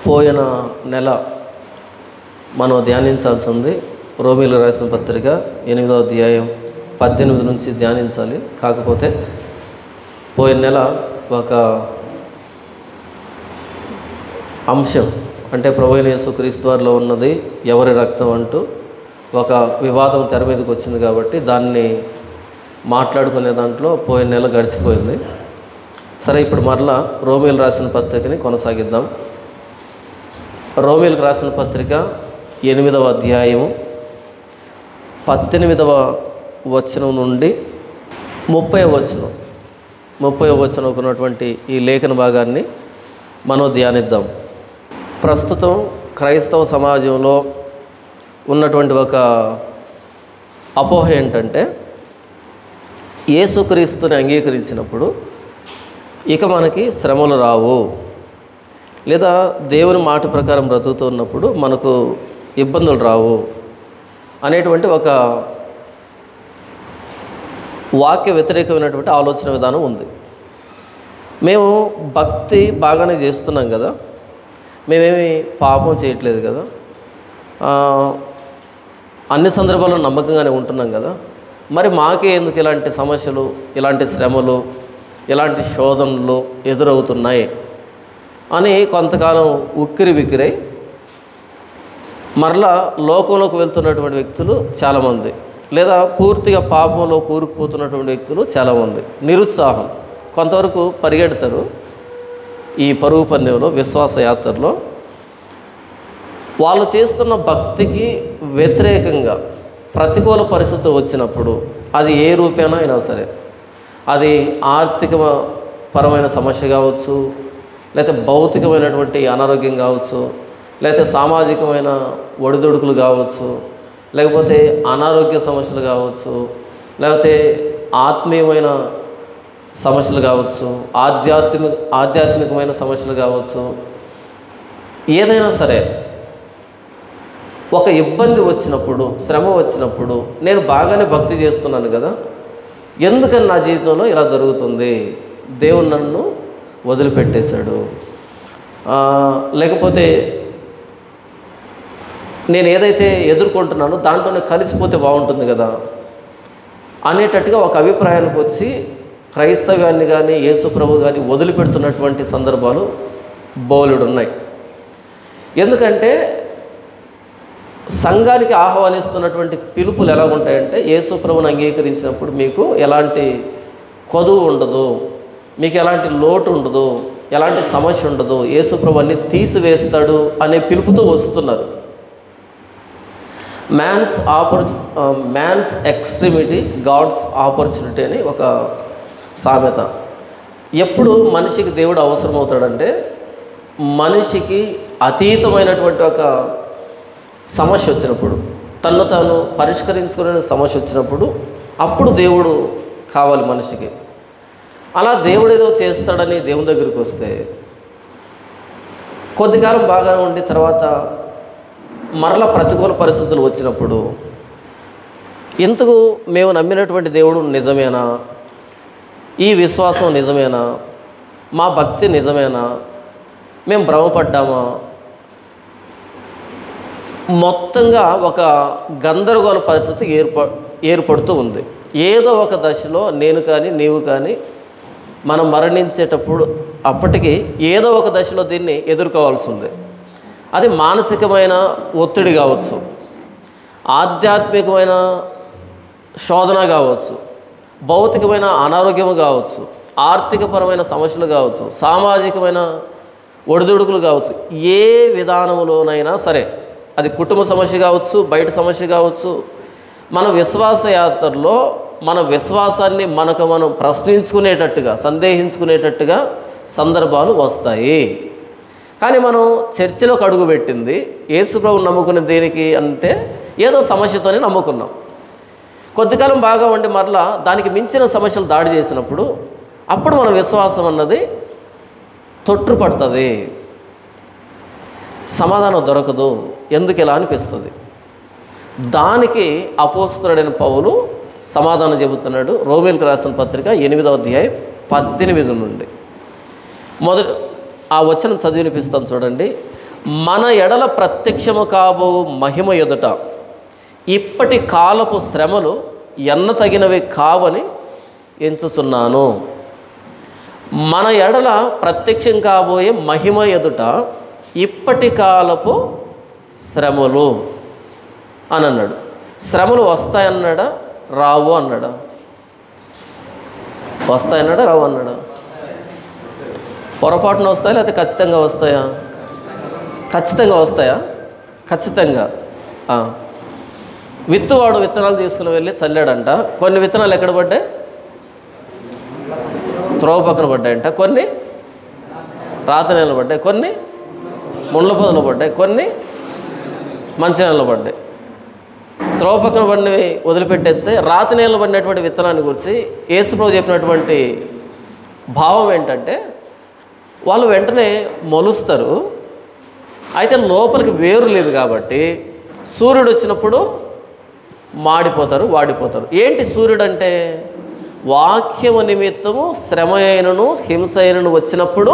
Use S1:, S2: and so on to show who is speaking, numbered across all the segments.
S1: పోయిన నెల మనం ధ్యానించాల్సింది రోమీయులకు రాసిన పత్రిక 8వ అధ్యాయం 18 నుంచి ధ్యానించాలి. కాకపోతే పోయిన నెల ఒక అంశం అంటే ప్రభువైన యేసుక్రీస్తు వారిలో ఉన్నది ఎవరి రక్తం అంటూ ఒక వివాదం తెర మీదకి వచ్చింది కాబట్టి దాన్ని మాట్లాడుకునే దాంట్లో పోయిన నెల గడిచిపోయింది. సరే, ఇప్పుడు మరలా రోమీయులకు రాసిన పత్రికని కొనసాగిద్దాం. రోమీయులకు రాసిన పత్రిక 8వ అధ్యాయము 18వ వచనం నుండి 30వ వచనం ఉన్నటువంటి ఈ లేఖన భాగాన్ని మనం ధ్యానిద్దాం. ప్రస్తుతం క్రైస్తవ సమాజంలో ఉన్నటువంటి ఒక అపోహ ఏంటంటే, యేసుక్రీస్తుని అంగీకరించినప్పుడు ఇక మనకి శ్రమలు రావు, లేదా దేవుని మాట ప్రకారం బ్రతుకుతున్నప్పుడు మనకు ఇబ్బందులు రావు అనేటువంటి ఒక వాక్య వ్యతిరేకమైనటువంటి ఆలోచన విధానం ఉంది. మేము భక్తి బాగానే చేస్తున్నాం కదా, మేమేమి పాపం చేయట్లేదు కదా, అన్ని సందర్భాల్లో నమ్మకంగానే ఉంటున్నాం కదా, మరి మాకే ఎందుకు ఇలాంటి సమస్యలు, ఇలాంటి శ్రమలు, ఇలాంటి శోధనలు ఎదురవుతున్నాయి అని కొంతకాలం ఉక్కిరి బిక్కిరై మరలా లోకంలోకి వెళ్తున్నటువంటి వ్యక్తులు చాలామంది, లేదా పూర్తిగా పాపంలో కూరుకుపోతున్నటువంటి వ్యక్తులు చాలామంది నిరుత్సాహం, కొంతవరకు పరిగెడతారు ఈ పరుగు పందెంలో, విశ్వాస యాత్రలో. వాళ్ళు చేస్తున్న భక్తికి వ్యతిరేకంగా ప్రతికూల పరిస్థితులు వచ్చినప్పుడు, అది ఏ రూపేణా అయినా సరే, అది ఆర్థిక పరమైన సమస్య కావచ్చు, లేకపోతే భౌతికమైనటువంటి అనారోగ్యం కావచ్చు, లేకపోతే సామాజికమైన ఒడిదుడుకులు కావచ్చు, లేకపోతే అనారోగ్య సమస్యలు కావచ్చు, లేకపోతే ఆత్మీయమైన సమస్యలు కావచ్చు, ఆధ్యాత్మికమైన సమస్యలు కావచ్చు, ఏదైనా సరే ఒక ఇబ్బంది వచ్చినప్పుడు, శ్రమ వచ్చినప్పుడు, నేను బాగానే భక్తి చేస్తున్నాను కదా, ఎందుకని నా జీవితంలో ఇలా జరుగుతుంది, దేవుడు నన్ను వదిలిపెట్టేశాడు, లేకపోతే నేను ఏదైతే ఎదుర్కొంటున్నానో దాంట్లోనే కలిసిపోతే బాగుంటుంది కదా అనేటట్టుగా ఒక అభిప్రాయానికి వచ్చి క్రైస్తవ్యాన్ని కానీ యేసు ప్రభు కానీ వదిలిపెడుతున్నటువంటి సందర్భాలు బోలెడు ఉన్నాయి. ఎందుకంటే సంఘానికి ఆహ్వానిస్తున్నటువంటి పిలుపులు ఎలా ఉంటాయంటే, యేసు ప్రభువుని అంగీకరించినప్పుడు మీకు ఎలాంటి కొదువు ఉండదు, మీకు ఎలాంటి లోటు ఉండదు, ఎలాంటి సమస్య ఉండదు, యేసు ప్రభు అన్ని తీసివేస్తాడు అనే పిలుపుతో వస్తున్నారు. మ్యాన్స్ ఎక్స్ట్రీమిటీ గాడ్స్ ఆపర్చునిటీ అని ఒక సామెత. ఎప్పుడు మనిషికి దేవుడు అవసరమవుతాడంటే, మనిషికి అతీతమైనటువంటి ఒక సమస్య వచ్చినప్పుడు, తను తాను పరిష్కరించుకునే సమస్య వచ్చినప్పుడు, అప్పుడు దేవుడు కావాలి మనిషికి. అలా దేవుడు ఏదో చేస్తాడని దేవుని దగ్గరికి వస్తే కొద్ది కాలం బాగానే ఉండి తర్వాత మరలా ప్రతికూల పరిస్థితులు వచ్చినప్పుడు, ఇంతకు మేము నమ్మినటువంటి దేవుడు నిజమేనా, ఈ విశ్వాసం నిజమేనా, మా భక్తి నిజమేనా, మేము భ్రమపడ్డామా, మొత్తంగా ఒక గందరగోళ పరిస్థితి ఏర్పడుతూ ఉంది. ఏదో ఒక దశలో నేను కానీ నీవు కానీ మనం మరణించేటప్పుడు అప్పటికి ఏదో ఒక దశలో దీన్ని ఎదుర్కోవాల్సి ఉంది. అది మానసికమైన ఒత్తిడి కావచ్చు, ఆధ్యాత్మికమైన శోధన కావచ్చు, భౌతికమైన అనారోగ్యం కావచ్చు, ఆర్థికపరమైన సమస్యలు కావచ్చు, సామాజికమైన ఒడిదుడుకులు కావచ్చు, ఏ విధానంలోనైనా సరే, అది కుటుంబ సమస్య కావచ్చు, బయట సమస్య కావచ్చు, మన విశ్వాస యాత్రలో మన విశ్వాసాన్ని మనకు మనం ప్రశ్నించుకునేటట్టుగా, సందేహించుకునేటట్టుగా సందర్భాలు వస్తాయి. కానీ మనం చర్చిలోకి అడుగుపెట్టింది యేసు ప్రభువుని నమ్ముకునే దేనికి అంటే, ఏదో సమస్యతోనే నమ్ముకున్నాం. కొద్దికాలం బాగా ఉండి మరలా దానికి మించిన సమస్యలు దాడి చేసినప్పుడు అప్పుడు మన విశ్వాసం అన్నది తొట్టుపడుతుంది, సమాధానం దొరకదు, ఎందుకు ఇలా అనిపిస్తుంది. దానికి అపోస్తలుడైన పౌలు సమాధానం చెబుతున్నాడు. రోమీయులకు రాసిన పత్రిక 8వ అధ్యాయం 18 నుండి మొదటి ఆ వచనం చదివినిపిస్తాను చూడండి. మన ఎడల ప్రత్యక్షము కాబో మహిమ ఎదుట ఇప్పటి కాలపు శ్రమలు ఎన్న తగినవి కావని ఎంచుచున్నాను. మన ఎడల ప్రత్యక్షం కాబోయే మహిమ ఎదుట ఇప్పటి కాలపు శ్రమలు అని అన్నాడు. శ్రమలు వస్తాయన్నాడా, రావు అన్నాడా? వస్తాయన్నాడా, రావు అన్నాడా? పొరపాటున వస్తాయా లేకపోతే ఖచ్చితంగా వస్తాయా? ఖచ్చితంగా వస్తాయా? ఖచ్చితంగా. విత్తువాడు విత్తనాలు తీసుకుని వెళ్ళి చల్లాడంట. కొన్ని విత్తనాలు ఎక్కడ పడ్డాయి? త్రోవ పక్కన పడ్డాయంట. కొన్ని రాతి నేలలో పడ్డాయి, కొన్ని ముళ్ళ పొదలు పడ్డాయి, కొన్ని మంచి నేలలో పడ్డాయి. త్రోవ పక్కన పడినవి వదిలిపెట్టేస్తే రాతి నేలలో పడినటువంటి విత్తనాన్ని గురించి యేసుప్రభు చెప్పినటువంటి భావం ఏంటంటే, వాళ్ళు వెంటనే మొలుస్తారు. అయితే లోపలికి వేరు లేదు కాబట్టి సూర్యుడు వచ్చినప్పుడు మాడిపోతారు, వాడిపోతారు. ఏంటి సూర్యుడు అంటే? వాక్యము నిమిత్తము శ్రమ అయినను హింస అయినను వచ్చినప్పుడు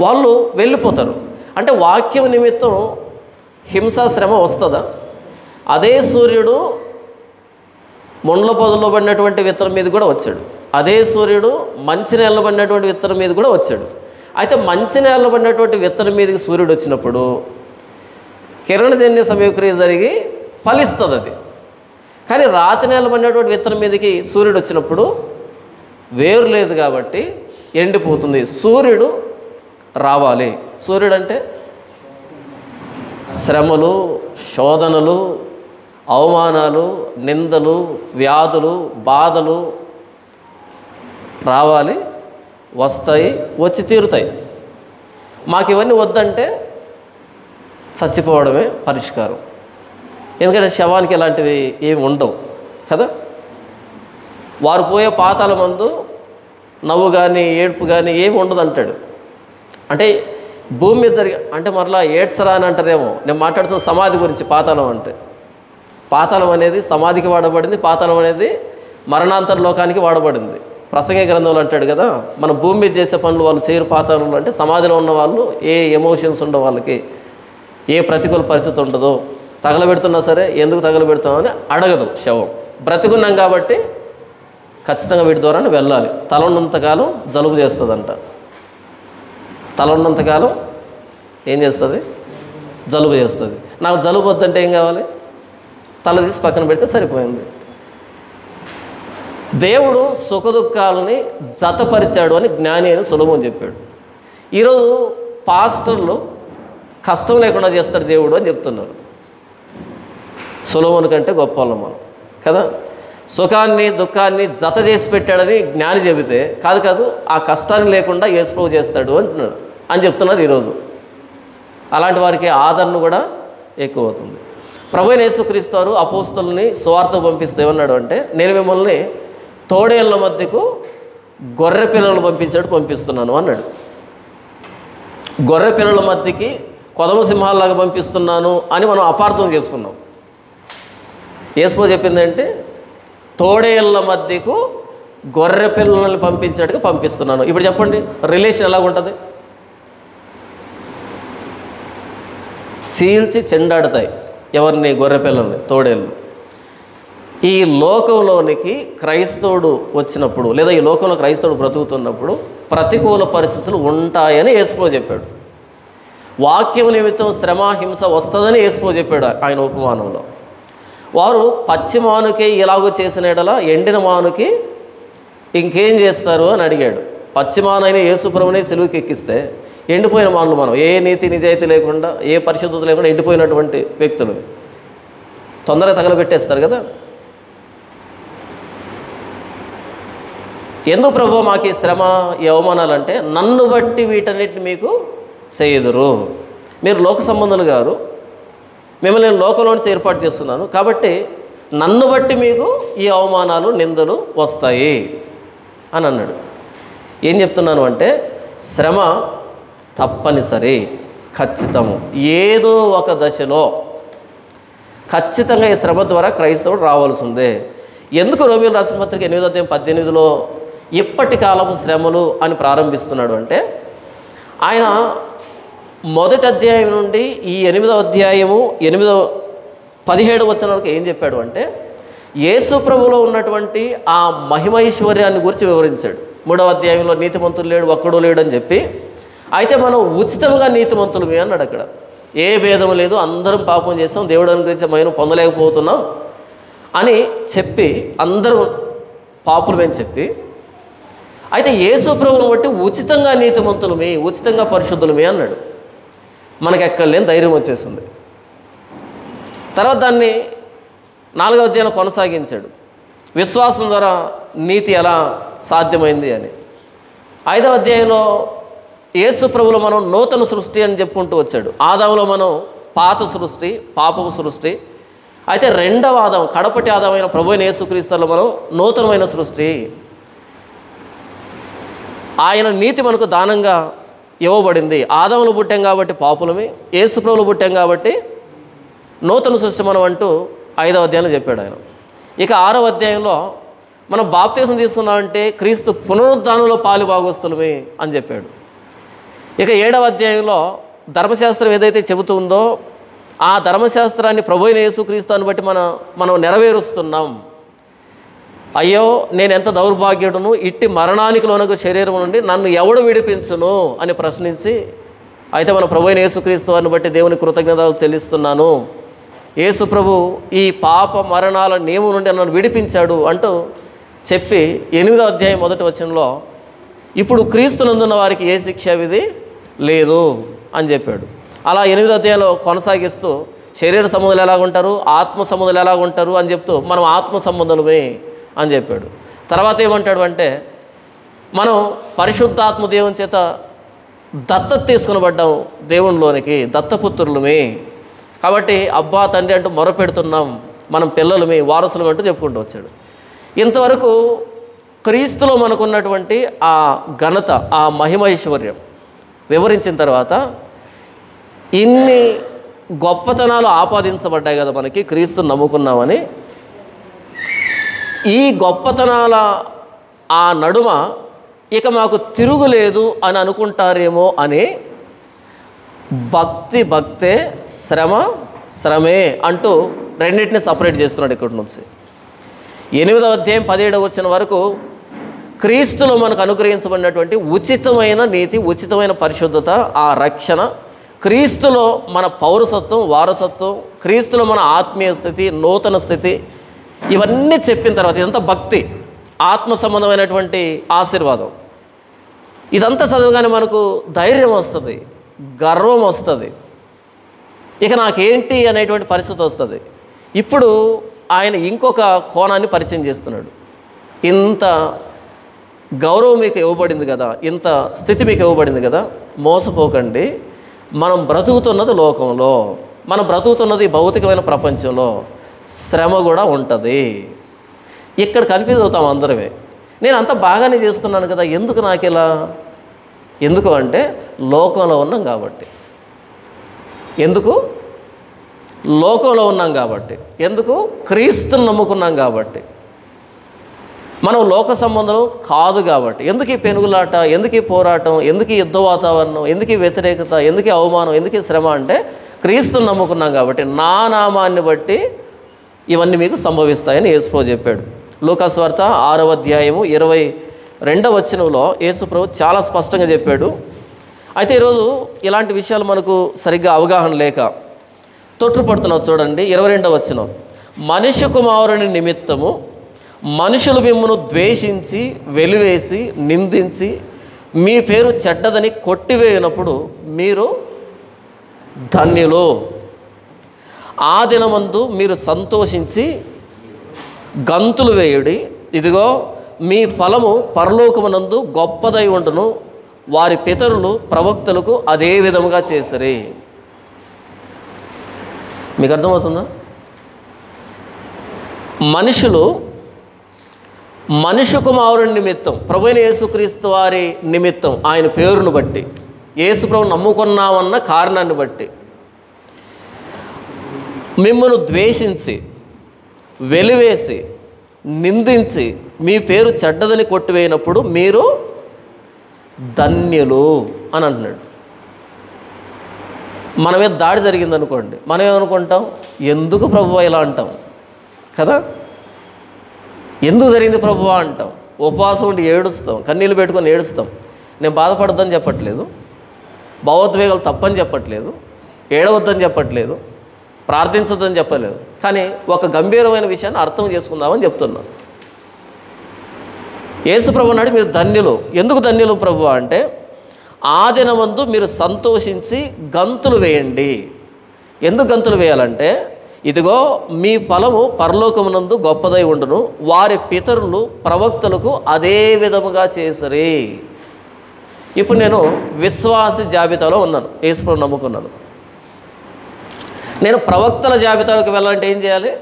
S1: వాళ్ళు వెళ్ళిపోతారు. అంటే వాక్యము నిమిత్తం హింసా శ్రమ వస్తుందా? అదే సూర్యుడు ముండ్ల పొదల్లో పడినటువంటి విత్తనం మీద కూడా వచ్చాడు. అదే సూర్యుడు మంచి నేలలో పడినటువంటి విత్తనం మీద కూడా వచ్చాడు. అయితే మంచి నేలలో పడినటువంటి విత్తనం మీదకి సూర్యుడు వచ్చినప్పుడు కిరణజన్య సమయక్రియ జరిగి ఫలిస్తుంది అది. కానీ రాతి నేల పడినటువంటి విత్తనం మీదకి సూర్యుడు వచ్చినప్పుడు వేరు లేదు కాబట్టి ఎండిపోతుంది. సూర్యుడు రావాలి. సూర్యుడు అంటే శ్రమలు, శోధనలు, అవమానాలు, నిందలు, వ్యాధులు, బాధలు రావాలి, వస్తాయి, వచ్చి తీరుతాయి. మాకు ఇవన్నీ వద్దంటే చచ్చిపోవడమే పరిష్కారం. ఎందుకంటే శవానికి ఇలాంటివి ఏమి ఉండవు కదా. వారు పోయే పాతాల మందు నవ్వు కానీ ఏడుపు కానీ ఏమి ఉండదు అంటాడు. అంటే భూమి మీద జరిగే, అంటే మరలా ఏడ్చరా అని అంటారేమో. నేను మాట్లాడుతున్న సమాధి గురించి. పాతాళం అంటే, పాతాళం అనేది సమాధికి వాడబడింది, పాతాళం అనేది మరణాంతర లోకానికి వాడబడింది. ప్రసంగ గ్రంథంలో అంటాడు కదా, మన భూమి మీద చేసే పనులు వాళ్ళు చేయరు పాతాళంలో. అంటే సమాధిలో ఉన్న వాళ్ళు ఏ ఎమోషన్స్ ఉండవు, వాళ్ళకి ఏ ప్రతికూల పరిస్థితి ఉండదు. తగలబెడుతున్నా సరే ఎందుకు తగలబెడతామని అడగదు శవం. బ్రతికున్నాం కాబట్టి ఖచ్చితంగా వీటి ద్వారా వెళ్ళాలి. తల ఉన్నంతకాలం జలుబు చేస్తుందంట. తల ఉన్నంతకాలం ఏం చేస్తుంది? జలుబు చేస్తుంది. నాకు జలుబు వద్దంటే ఏం కావాలి? తల తీసి పక్కన పెడితే సరిపోయింది. దేవుడు సుఖదుఖాలని జతపరిచాడు అని జ్ఞాని అని సొలొమోను చెప్పాడు. ఈరోజు పాస్టర్లు కష్టం లేకుండా చేస్తాడు దేవుడు అని చెప్తున్నారు. సొలొమోను కంటే గొప్ప వాళ్ళం మనం కదా. సుఖాన్ని దుఃఖాన్ని జత చేసి పెట్టాడని జ్ఞాని చెబితే కాదు ఆ కష్టాన్ని లేకుండా యేసుప్రభు చేస్తాడు అంటున్నాడు అని చెప్తున్నారు ఈరోజు. అలాంటి వారికి ఆదరణ కూడా ఎక్కువ అవుతుంది. ప్రభువైన యేసుక్రీస్తు వారు అపోస్తలుని సువార్త పంపిస్తూ ఏమన్నాడు అంటే, నేను మిమ్మల్ని తోడేళ్ల మధ్యకు గొర్రె పిల్లలు పంపిస్తున్నాను అన్నాడు. గొర్రె పిల్లల మధ్యకి కొదమ సింహాల్లాగా పంపిస్తున్నాను అని మనం అపార్థం చేసుకున్నాం. యేసుప్రభు చెప్పిందంటే తోడేళ్ల మధ్యకు గొర్రె పిల్లల్ని పంపించేట్టుగా పంపిస్తున్నాను. ఇప్పుడు చెప్పండి, రిలేషన్ ఎలాగుంటుంది? చీల్చి చెండాడుతాయి ఎవరిని? గొర్రె పిల్లల్ని, తోడేళ్ళు. ఈ లోకంలోనికి క్రైస్తవుడు వచ్చినప్పుడు, లేదా ఈ లోకంలో క్రైస్తవుడు బ్రతుకుతున్నప్పుడు ప్రతికూల పరిస్థితులు ఉంటాయని యేసుప్రభు చెప్పాడు. వాక్యం నిమిత్తం శ్రమ హింస వస్తుందని యేసుప్రభు చెప్పాడు ఆయన ఉపమానంలో. వారు పచ్చి మానుకే ఇలాగో చేసిన ఎడల ఎండిన మానుకి ఇంకేం చేస్తారు అని అడిగాడు. పచ్చి మానైన యేసుప్రభుని సిలువకి ఎక్కిస్తే ఎండిపోయిన మానులు మనం, ఏ నీతి నిజాయితీ లేకుండా, ఏ పరిశుద్ధత లేకుండా ఎండిపోయినటువంటి వ్యక్తులు తొందరగా తగలబెట్టేస్తారు కదా. ఎందుకు ప్రభు మాకు ఈ శ్రమ, ఈ అవమానాలు అంటే, నన్ను బట్టి వీటన్నిటిని మీకు చేయుదురు. మీరు లోక సంబంధులు గారు, మిమ్మల్ని నేను లోకంలోంచి ఏర్పాటు చేస్తున్నాను కాబట్టి నన్ను బట్టి మీకు ఈ అవమానాలు నిందలు వస్తాయి అని అన్నాడు. ఏం చెప్తున్నాను అంటే, శ్రమ తప్పనిసరి, ఖచ్చితము. ఏదో ఒక దశలో ఖచ్చితంగా ఈ శ్రమ ద్వారా క్రైస్తవుడు రావాల్సిందే. ఎందుకు రోమీయులకు రాసిన పత్రిక 8:18 ఇప్పటి కాలపు శ్రమలు అని ప్రారంభిస్తున్నాడు అంటే, ఆయన మొదటి అధ్యాయం నుండి ఈ 8వ అధ్యాయము 17వ వచనం వరకు ఏం చెప్పాడు అంటే, యేసు ప్రభువులో ఉన్నటువంటి ఆ మహిమైశ్వర్యాన్ని గురించి వివరించాడు. 3వ అధ్యాయంలో నీతిమంతులు లేడు, ఒక్కడూ లేడు అని చెప్పి, అయితే మనం ఉచితంగా నీతిమంతులమే అన్నాడు. అక్కడ ఏ భేదం లేదు, అందరం పాపం చేస్తాం, దేవుడు అనుగ్రహించే మహిమను పొందలేకపోతున్నాం అని చెప్పి, అందరూ పాపులమని చెప్పి, అయితే యేసు ప్రభువుని బట్టి ఉచితంగా నీతిమంతులమే, ఉచితంగా పరిశుద్ధులమే అన్నాడు. మనకు ఎక్కడ లేని ధైర్యం వచ్చేసింది. తర్వాత దాన్ని 4వ అధ్యాయంలో కొనసాగించాడు, విశ్వాసం ద్వారా నీతి ఎలా సాధ్యమైంది అని. 5వ అధ్యాయంలో యేసు ప్రభువులో మనం నూతన సృష్టి అని చెప్పుకుంటూ వచ్చాడు. ఆదాములో మనం పాత సృష్టి, పాపపు సృష్టి. అయితే 2వ ఆదాం, కడపటి ఆదామైన ప్రభువైన యేసుక్రీస్తులో మనం నూతనమైన సృష్టి. ఆయన నీతి మనకు దానంగా ఇవ్వబడింది. ఆదాములో పుట్టాం కాబట్టి పాపులమే, యేసు ప్రభువులో పుట్టాం కాబట్టి నూతన సృష్టి మనం అంటూ 5వ అధ్యాయంలో చెప్పాడు ఆయన. ఇక 6వ అధ్యాయంలో మనం బాప్తిసం తీసుకున్నామంటే క్రీస్తు పునరుద్ధానంలో పాలు భాగస్తులమే అని చెప్పాడు. ఇక 7వ అధ్యాయంలో ధర్మశాస్త్రం ఏదైతే చెబుతుందో ఆ ధర్మశాస్త్రాన్ని ప్రభువైన యేసుక్రీస్తుని బట్టి మనం నెరవేరుస్తున్నాం. అయ్యో నేను ఎంత దౌర్భాగ్యుడును, ఇట్టి మరణానికి లోనకు శరీరం నుండి నన్ను ఎవడు విడిపించును అని ప్రశ్నించి, అయితే మన ప్రభువైన యేసుక్రీస్తు వారిని బట్టి దేవుని కృతజ్ఞతలు చెల్లిస్తున్నాను, యేసు ప్రభు ఈ పాప మరణాల నియమం నుండి నన్ను విడిపించాడు అంటూ చెప్పి 8వ అధ్యాయం 1వ వచనంలో ఇప్పుడు క్రీస్తునందున్న వారికి ఏ శిక్షా విధి లేదు అని చెప్పాడు. అలా 8వ అధ్యాయంలో కొనసాగిస్తూ శరీర సంబంధాలు ఎలాగుంటారు, ఆత్మ సంబంధాలు ఎలాగుంటారు అని చెప్తూ మనం ఆత్మ సంబంధులమే అని చెప్పాడు. తర్వాత ఏమంటాడు అంటే, మనం పరిశుద్ధాత్మ దేవుని చేత దత్తత తీసుకునబడ్డాం, దేవునిలోనికి దత్తపుత్రులమే, కాబట్టి అబ్బా తండ్రి అంటూ మొరపెడుతున్నాం, మనం పిల్లలమే, వారసులం అంటూ చెప్పుకుంటూ వచ్చాడు. ఇంతవరకు క్రీస్తులో మనకున్నటువంటి ఆ ఘనత, ఆ మహిమైశ్వర్యం వివరించిన తర్వాత, ఇన్ని గొప్పతనాలు ఆపాదించబడ్డాయి కదా మనకి క్రీస్తుని నమ్ముకున్నామని, ఈ గొప్పతనాల ఆ నడుమ ఇక మాకు తిరుగులేదు అని అనుకుంటారేమో అని భక్తే, శ్రమే అంటూ రెండింటిని సపరేట్ చేస్తున్నాడు ఇక్కడి నుంచి. 8వ అధ్యాయం 17వ వచనం వరకు క్రీస్తులో మనకు అనుగ్రహించబడినటువంటి ఉచితమైన నీతి, ఉచితమైన పరిశుద్ధత, ఆ రక్షణ, క్రీస్తులో మన పౌరసత్వం, వారసత్వం, క్రీస్తులో మన ఆత్మీయ స్థితి, నూతన స్థితి, ఇవన్నీ చెప్పిన తర్వాత ఇదంతా భక్తి, ఆత్మ సంబంధమైనటువంటి ఆశీర్వాదం. ఇదంతా చదవగానే మనకు ధైర్యం వస్తుంది, గర్వం వస్తుంది, ఇక నాకేంటి అనేటువంటి పరిస్థితి వస్తుంది. ఇప్పుడు ఆయన ఇంకొక కోణాన్ని పరిచయం చేస్తున్నాడు. ఇంత గౌరవం మీకు ఇవ్వబడింది కదా, ఇంత స్థితి మీకు ఇవ్వబడింది కదా, మోసపోకండి. మనం బ్రతుకుతున్నది లోకంలో, మనం బ్రతుకుతున్నది భౌతికమైన ప్రపంచంలో, శ్రమ కూడా ఉంటుంది. ఇక్కడ కన్ఫ్యూజ్ అవుతాం అందరమే. నేను అంత బాగానే చేస్తున్నాను కదా, ఎందుకు నాకు ఇలా? ఎందుకు అంటే లోకంలో ఉన్నాం కాబట్టి. ఎందుకు? లోకంలో ఉన్నాం కాబట్టి. ఎందుకు? క్రీస్తుని నమ్ముకున్నాం కాబట్టి. మనం లోక సంబంధం కాదు కాబట్టి. ఎందుకు ఈ పెనుగులాట, ఎందుకు ఈ పోరాటం, ఎందుకు ఈ యుద్ధ వాతావరణం, ఎందుకు ఈ వ్యతిరేకత, ఎందుకు ఈ అవమానం, ఎందుకు ఈ శ్రమ అంటే క్రీస్తుని నమ్ముకున్నాం కాబట్టి. నా నామాన్ని బట్టి ఇవన్నీ మీకు సంభవిస్తాయని యేసుప్రభు చెప్పాడు. లూకాసు వార్త 6వ అధ్యాయము 22వ వచనంలో యేసుప్రభు చాలా స్పష్టంగా చెప్పాడు. అయితే ఈరోజు ఇలాంటి విషయాలు మనకు సరిగ్గా అవగాహన లేక తొట్టుపడుతున్నావు. చూడండి 22వ వచనం, మనిషి కుమారుని నిమిత్తము మనుషులు మిమ్మును ద్వేషించి, వెలివేసి, నిందించి, మీ పేరు చెడ్డదని కొట్టివేయినప్పుడు మీరు ధన్యులు. ఆ దినమందు మీరు సంతోషించి గంతులు వేయుడి, ఇదిగో మీ ఫలము పరలోకమునందు గొప్పదై ఉండును, వారి పితరులు ప్రవక్తలకు అదే విధముగా చేసిరి. మీకు అర్థమవుతుందా? మనిషి కుమారుని నిమిత్తం, ప్రభువైన యేసుక్రీస్తు వారి నిమిత్తం, ఆయన పేరును బట్టి, యేసు ప్రభువు నమ్ముకున్నామన్న కారణాన్ని బట్టి మిమ్మల్ని ద్వేషించి, వెలివేసి, నిందించి, మీ పేరు చెడ్డదని కొట్టివేయినప్పుడు మీరు ధన్యులు అని అంటున్నాడు. మన మీద దాడి జరిగిందనుకోండి, మనం ఏమనుకుంటాం? ఎందుకు ప్రభువా ఇలా అంటాం కదా? ఎందుకు జరిగింది ప్రభువా అంటాం. ఉపవాసం ఉండి ఏడుస్తాం, కన్నీళ్ళు పెట్టుకొని ఏడుస్తాం. నేను బాధపడద్దని చెప్పట్లేదు, భావోద్వేగాలు తప్పని చెప్పట్లేదు, ఏడవద్దని చెప్పట్లేదు, ప్రార్థించొద్దని చెప్పలేదు. కానీ ఒక గంభీరమైన విషయాన్ని అర్థం చేసుకుందామని చెప్తున్నాను. యేసు ప్రభు నాడు మీరు ధన్యులు. ఎందుకు ధన్యులు ప్రభు అంటే, ఆ దినమందు మీరు సంతోషించి గంతులు వేయండి. ఎందుకు గంతులు వేయాలంటే, ఇదిగో మీ ఫలము పరలోకమునందు గొప్పదై ఉండును, వారి పితరులు ప్రవక్తలకు అదే విధముగా చేసరి. ఇప్పుడు నేను విశ్వాసి జాబితాలో ఉన్నాను, యేసు ప్రభు నమ్ముకున్నాను. నేను ప్రవక్తల జాబితాలోకి వెళ్ళాలంటే ఏం చేయాలి?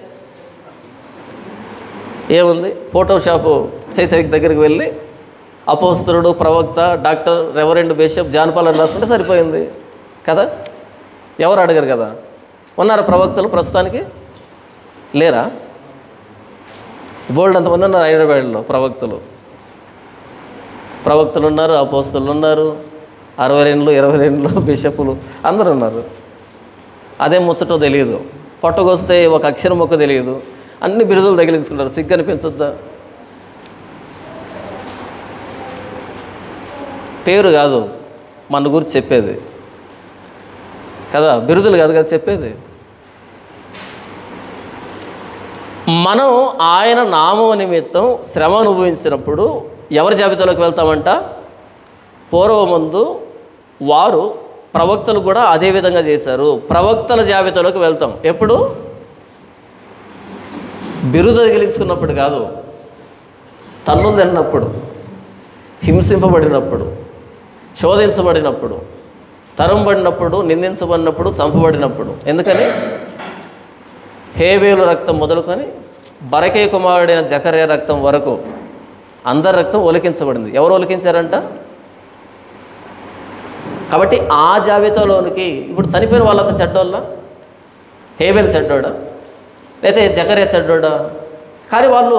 S1: ఏముంది? ఫోటోషాపు చేసే దగ్గరికి వెళ్ళి అపోస్తలుడు, ప్రవక్త, డాక్టర్, రెవరెండ్, బిషప్, జాన్పాల్ అని రాసుకుంటే సరిపోయింది కదా? ఎవరు అడగరు కదా. ఉన్నారా ప్రవక్తలు ప్రస్తుతానికి? లేరా? బోల్డ్ అంతమంది ఉన్నారు హైదరాబాద్లో ప్రవక్తలు ఉన్నారు, అపోస్తలు ఉన్నారు, 62 22 బిషపులు అందరూ ఉన్నారు. అదే ముచ్చటో తెలియదు, పొట్టకొస్తే ఒక అక్షరం మొక్క తెలియదు, అన్ని బిరుదులు తగిలించుకుంటారు. సిగ్గు అనిపించద్దా? పేరు కాదు మన గురించి చెప్పేది కదా, బిరుదులు కాదు కదా చెప్పేది. మనం ఆయన నామం నిమిత్తం శ్రమ అనుభవించినప్పుడు ఎవరి జాబితాలోకి వెళ్తామంట? పూర్వమందు వారు ప్రవక్తలు కూడా అదే విధంగా చేశారు. ప్రవక్తల జాబితాలోకి వెళ్తాం. ఎప్పుడు? బిరుదు తగిలించుకున్నప్పుడు కాదు, తన్నులు తిన్నప్పుడు, హింసింపబడినప్పుడు, శోధించబడినప్పుడు, తరంబడినప్పుడు, నిందించబడినప్పుడు, చంపబడినప్పుడు. ఎందుకని? హేబేలు రక్తం మొదలుకొని బరకే కుమారుడైన జకర్యా రక్తం వరకు అందరి రక్తం ఒలికించబడింది. ఎవరు ఒలికించారంట? కాబట్టి ఆ జాబితాలోనికి ఇప్పుడు చనిపోయిన వాళ్ళంతా చెడ్డోళ్ళ? హేబేలు చెడ్డోడా లేకపోతే జకర్యా చెడ్డోడా? కానీ వాళ్ళు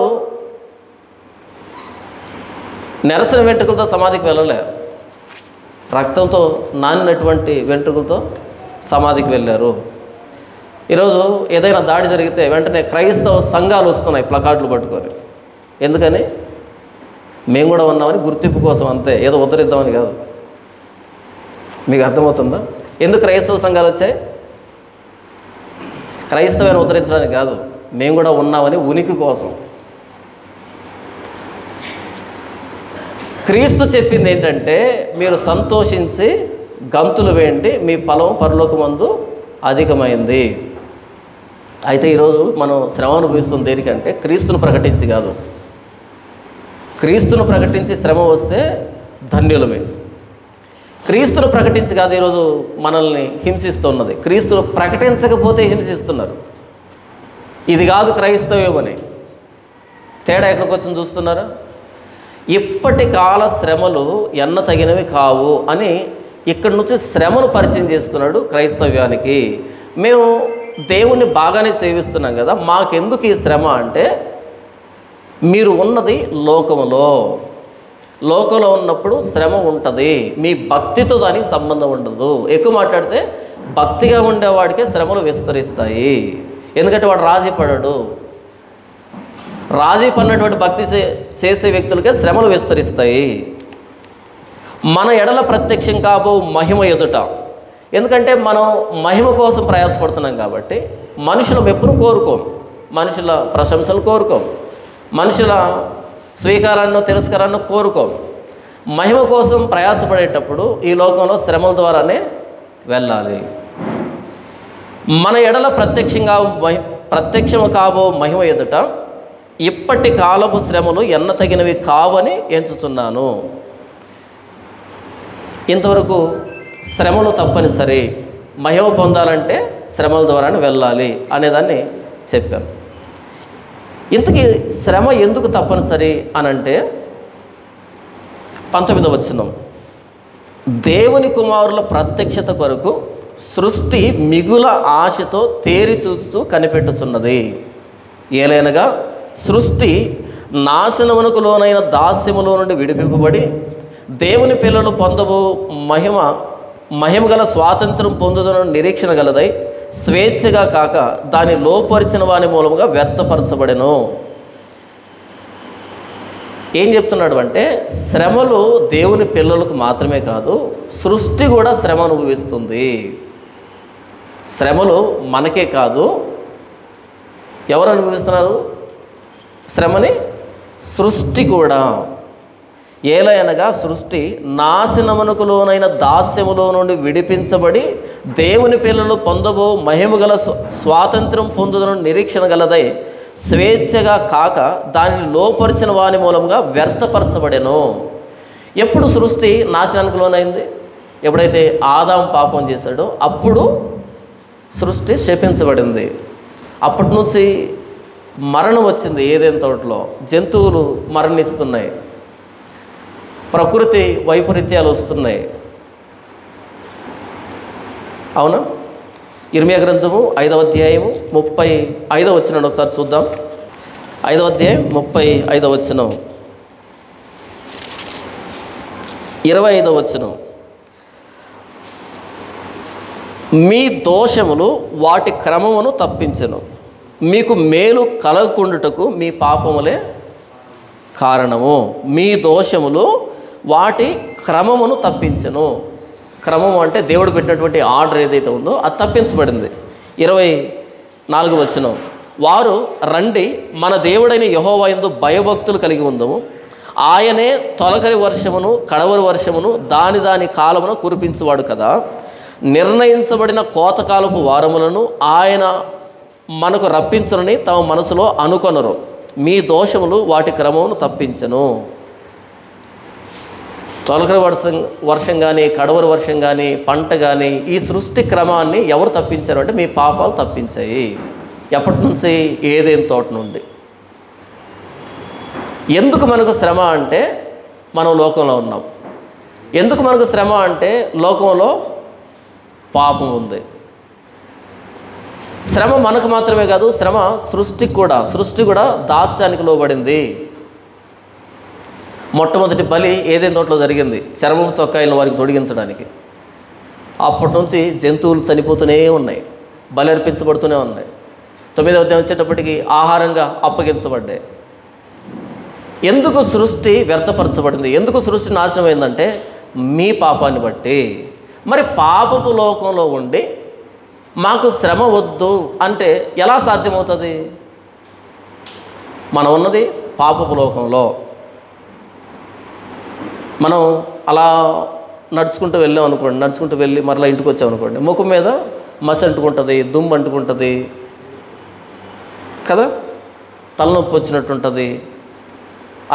S1: నెరసిన వెంట్రుకలతో సమాధికి వెళ్ళలే, రక్తంతో నానినటువంటి వెంట్రుకలతో సమాధికి వెళ్ళారు. ఈరోజు ఏదైనా దాడి జరిగితే వెంటనే క్రైస్తవ సంఘాలు వస్తున్నాయి ప్లకార్డులు పట్టుకొని. ఎందుకని? మేము కూడా ఉన్నామని గుర్తింపు కోసం, అంతే. ఏదో ఉద్ధరిద్దామని కాదు. మీకు అర్థమవుతుందా? ఎందుకు క్రైస్తవ సంఘాలు వచ్చాయి? క్రైస్తవాన్ని ఉద్ధరించడానికి కాదు, మేము కూడా ఉన్నామని ఉనికి కోసం. క్రీస్తు చెప్పింది ఏంటంటే, మీరు సంతోషించి గంతులు వేయండి, మీ ఫలం పరలోకమందు అధికమైంది. అయితే ఈరోజు మనం శ్రమ అనుభవిస్తుంది దేనికంటే, క్రీస్తును ప్రకటించి కాదు. క్రీస్తును ప్రకటించి శ్రమ వస్తే ధన్యులమే. క్రీస్తును ప్రకటించి కాదు ఈరోజు మనల్ని హింసిస్తున్నది, క్రీస్తును ప్రకటించకపోతే హింసిస్తున్నారు. ఇది కాదు క్రైస్తవ్యం అని. తేడా ఎక్కడికి వచ్చి చూస్తున్నారా? ఇప్పటి కాల శ్రమలు ఎన్న తగినవి కావు అని ఇక్కడి నుంచి శ్రమను పరిచయం చేస్తున్నాడు క్రైస్తవ్యానికి. మేము దేవుణ్ణి బాగానే సేవిస్తున్నాం కదా, మాకెందుకు ఈ శ్రమ అంటే, మీరు ఉన్నది లోకములో ఉన్నప్పుడు శ్రమ ఉంటుంది. మీ భక్తితో దానికి సంబంధం ఉండదు. ఎక్కువ మాట్లాడితే భక్తిగా ఉండేవాడికే శ్రమలు విస్తరిస్తాయి. ఎందుకంటే వాడు రాజీ పడడు. రాజీ పడినటువంటి భక్తి చేసే వ్యక్తులకే శ్రమలు విస్తరిస్తాయి. మన ఎడల ప్రత్యక్షం కాబో మహిమ ఎదుట. ఎందుకంటే మనం మహిమ కోసం ప్రయాసపడుతున్నాం కాబట్టి మనుషుల మెప్పును కోరుకోం, మనుషుల ప్రశంసలు కోరుకోం, మనుషుల స్వీకారాన్ని తిరస్కారాన్ని కోరుకోం. మహిమ కోసం ప్రయాసపడేటప్పుడు ఈ లోకంలో శ్రమల ద్వారానే వెళ్ళాలి. మన ఎడల ప్రత్యక్షము కాబో మహిమ ఎదుట ఇప్పటి కాలపు శ్రమలు ఎన్న తగినవి కావని ఎంచుతున్నాను. ఇంతవరకు శ్రమలు తప్పనిసరి, మహిమ పొందాలంటే శ్రమల ద్వారానే వెళ్ళాలి అనేదాన్ని చెప్పాను. ఇంతకీ శ్రమ ఎందుకు తప్పనిసరి అనంటే 19వ వచనం, దేవుని కుమారుల ప్రత్యక్షత కొరకు సృష్టి మిగుల ఆశతో తేరి చూస్తూ కనిపెట్టుచున్నది. ఏలైనగా సృష్టి నాశనమునకు లోనైన దాస్యములో నుండి విడిపింపబడి దేవుని పిల్లలు పొందబో మహిమ మహిమ గల స్వాతంత్రం పొందుదన నిరీక్షణ గలదై స్వేచ్ఛగా కాక దాని లోపరిచిన వాని మూలముగా వ్యర్థపరచబడెను. ఏం చెప్తున్నాడు అంటే, శ్రమలు దేవుని పిల్లలకు మాత్రమే కాదు, సృష్టి కూడా శ్రమ అనుభవిస్తుంది. శ్రమలు మనకే కాదు, ఎవరు అనుభవిస్తున్నారు శ్రమని? సృష్టి కూడా. ఏలయనగా సృష్టి నాశనమునకు లోనైన దాస్యములో నుండి విడిపించబడి దేవుని పిల్లలు పొందబో మహిమ గల స్వాతంత్రం పొందుదను నిరీక్షణ గలదై స్వేచ్ఛగా కాక దానిని లోపరిచిన వాని మూలంగా వ్యర్థపరచబడెను. ఎప్పుడు సృష్టి నాశనానికి లోనైంది? ఎప్పుడైతే ఆదాము పాపం చేశాడో అప్పుడు సృష్టి శపించబడింది. అప్పటి నుంచి మరణం వచ్చింది. ఏదైనా తోటలో జంతువులు మరణిస్తున్నాయి, ప్రకృతి వైపరీత్యాలు వస్తున్నాయి. అవునా? ఇర్మియా గ్రంథము 5వ అధ్యాయము 35వ వచనం ఒకసారి చూద్దాం. 5వ అధ్యాయం 35వ వచనం, 25వ వచనం. మీ దోషములు వాటి క్రమమును తప్పించెను, మీకు మేలు కలగకుండుటకు మీ పాపములే కారణము. మీ దోషములు వాటి క్రమమును తప్పించెను. క్రమము అంటే దేవుడు పెట్టినటువంటి ఆర్డర్ ఏదైతే ఉందో అది తప్పించబడింది. 24వ వచనం. వారు రండి, మన దేవుడైన యెహోవా యందు భయభక్తులు కలిగి ఉందము. ఆయనే తొలకరి వర్షమును కడవరి వర్షమును దాని దాని కాలమును కురిపించువాడు కదా. నిర్ణయించబడిన కోతకాలపు వారములను ఆయన మనకు రప్పించునని తమ మనసులో అనుకొనరు. మీ దోషములు వాటి క్రమమును తప్పించెను. తొలకరి వర్షం కానీ కడవరి వర్షం కానీ పంట కానీ ఈ సృష్టి క్రమాన్ని ఎవరు తప్పించారు అంటే మీ పాపాలు తప్పించాయి. ఎప్పటి నుంచి? ఏదేని తోట నుండి. ఎందుకు మనకు శ్రమ అంటే మనం లోకంలో ఉన్నాం. ఎందుకు మనకు శ్రమ అంటే లోకంలో పాపం ఉంది. శ్రమ మనకు మాత్రమే కాదు, శ్రమ సృష్టికి కూడా. సృష్టి కూడా దాస్యానికి లోబడింది. మొట్టమొదటి బలి ఏదైనా తోటలో జరిగింది, చర్మం చొక్కాయిలను వారికి తొడిగించడానికి. అప్పటి నుంచి జంతువులు చనిపోతూనే ఉన్నాయి, బలి అర్పించబడుతూనే ఉన్నాయి. 9వ అధ్యాయం వచ్చేటప్పటికి ఆహారంగా అప్పగించబడ్డాయి. ఎందుకు సృష్టి వ్యర్థపరచబడింది? ఎందుకు సృష్టి నాశనం అయిందంటే మీ పాపాన్ని బట్టి. మరి పాపపు లోకంలో ఉండి మాకు శ్రమ వద్దు అంటే ఎలా సాధ్యమవుతుంది? మనం ఉన్నది పాపపు లోకంలో. మనం అలా నడుచుకుంటూ వెళ్ళాం అనుకోండి, నడుచుకుంటూ వెళ్ళి మరలా ఇంటికి వచ్చామనుకోండి, ముఖం మీద మసి అంటుకుంటుంది, దుమ్ము అంటుకుంటుంది కదా, తలనొప్పి వచ్చినట్టు ఉంటుంది,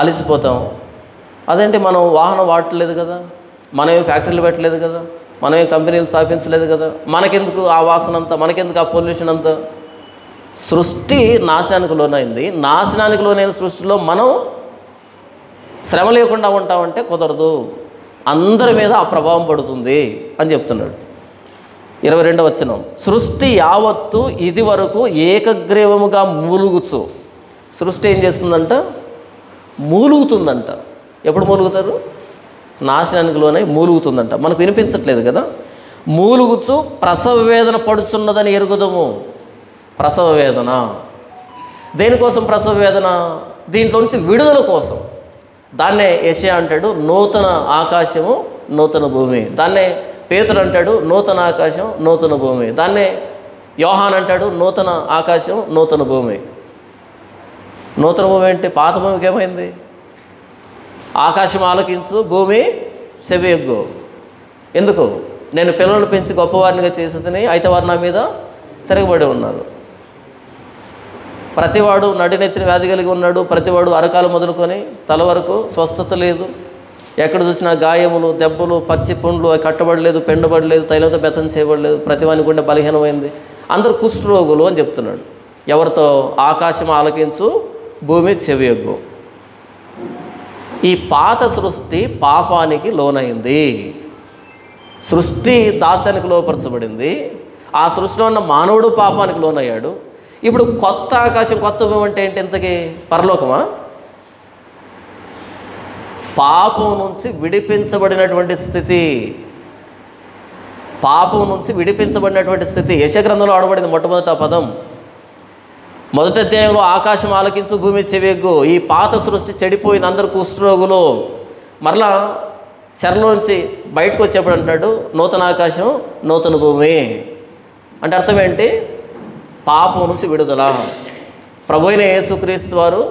S1: అలసిపోతాం. అదేంటి మనం వాహనం వాడట్లేదు కదా, మనమేం ఫ్యాక్టరీలు పెట్టలేదు కదా, మనమేం కంపెనీలు స్థాపించలేదు కదా, మనకెందుకు ఆ వాసన అంతా, మనకెందుకు ఆ పొల్యూషన్ అంతా? సృష్టి నాశనానికి లోనైంది. నాశనానికి లోనైన సృష్టిలో మనం శ్రమ లేకుండా ఉంటామంటే కుదరదు. అందరి మీద ఆ ప్రభావం పడుతుంది అని చెప్తున్నాడు. 22వ వచనం. సృష్టి యావత్తు ఇది వరకు ఏకగ్రీవముగా మూలుగుచు. సృష్టి ఏం చేస్తుందంట? మూలుగుతుందంట. ఎప్పుడు మూలుగుతారు? నాశనానికి లోనై మూలుగుతుందంట. మనకు వినిపించట్లేదు కదా. మూలుగుచు ప్రసవ వేదన పడుచున్నదని ఎరుగుదము. ప్రసవ వేదన దేనికోసం? ప్రసవ వేదన దీంట్లో నుంచి విడుదల కోసం. దాన్నే యెషయా అంటాడు నూతన ఆకాశము నూతన భూమి. దాన్నే పేతురు అంటాడు నూతన ఆకాశం నూతన భూమి. దాన్నే యోహాన్ అంటాడు నూతన ఆకాశం నూతన భూమి. నూతన భూమి ఏంటి? పాత భూమికి ఏమైంది? ఆకాశం ఆలకించు, భూమి సెవియొగ్గు. ఎందుకు? నేను పిల్లలను పెంచి గొప్పవారినిగా చేసేదని, అయితే వారు నా మీద తిరగబడి ఉన్నారు. ప్రతివాడు నడినెత్తిన వ్యాధి కలిగి ఉన్నాడు. ప్రతివాడు అరకాలు మొదలుకొని తల వరకు స్వస్థత లేదు. ఎక్కడ చూసినా గాయములు, దెబ్బలు, పచ్చి పుండ్లు, కట్టబడలేదు, పెండబడలేదు, తైలంతో బెత్తం చేయబడలేదు, ప్రతివాని గుండె బలహీనమైంది, అందరూ కుష్ఠరోగులు అని చెప్తున్నాడు. ఎవరితో? ఆకాశం ఆలకించు, భూమి చెవియొగ్గు. ఈ పాత సృష్టి పాపానికి లోనైంది. సృష్టి దాస్యానికి లోపరచబడింది. ఆ సృష్టిలో ఉన్న మానవుడు పాపానికి లోనయ్యాడు. ఇప్పుడు కొత్త ఆకాశం కొత్త భూమి అంటే ఏంటి? ఇంతకీ పరలోకమా? పాపం నుంచి విడిపించబడినటువంటి స్థితి. పాపం నుంచి విడిపించబడినటువంటి స్థితి. యెషయా గ్రంథంలో ఆడబడింది మొట్టమొదట పదం. మొదటి అధ్యాయంలో ఆకాశం ఆలకించు, భూమి చెవియగ్గు, ఈ పాత సృష్టి చెడిపోయింది, అందరూ కుష్ఠరోగులు. మరలా చెరలో నుంచి బయటకు వచ్చేప్పుడు అంటున్నాడు నూతన ఆకాశం నూతన భూమి. అంటే అర్థం ఏంటి? పాపం నుంచి విడుదల. ప్రభు అయిన యేసుక్రీస్తు వారు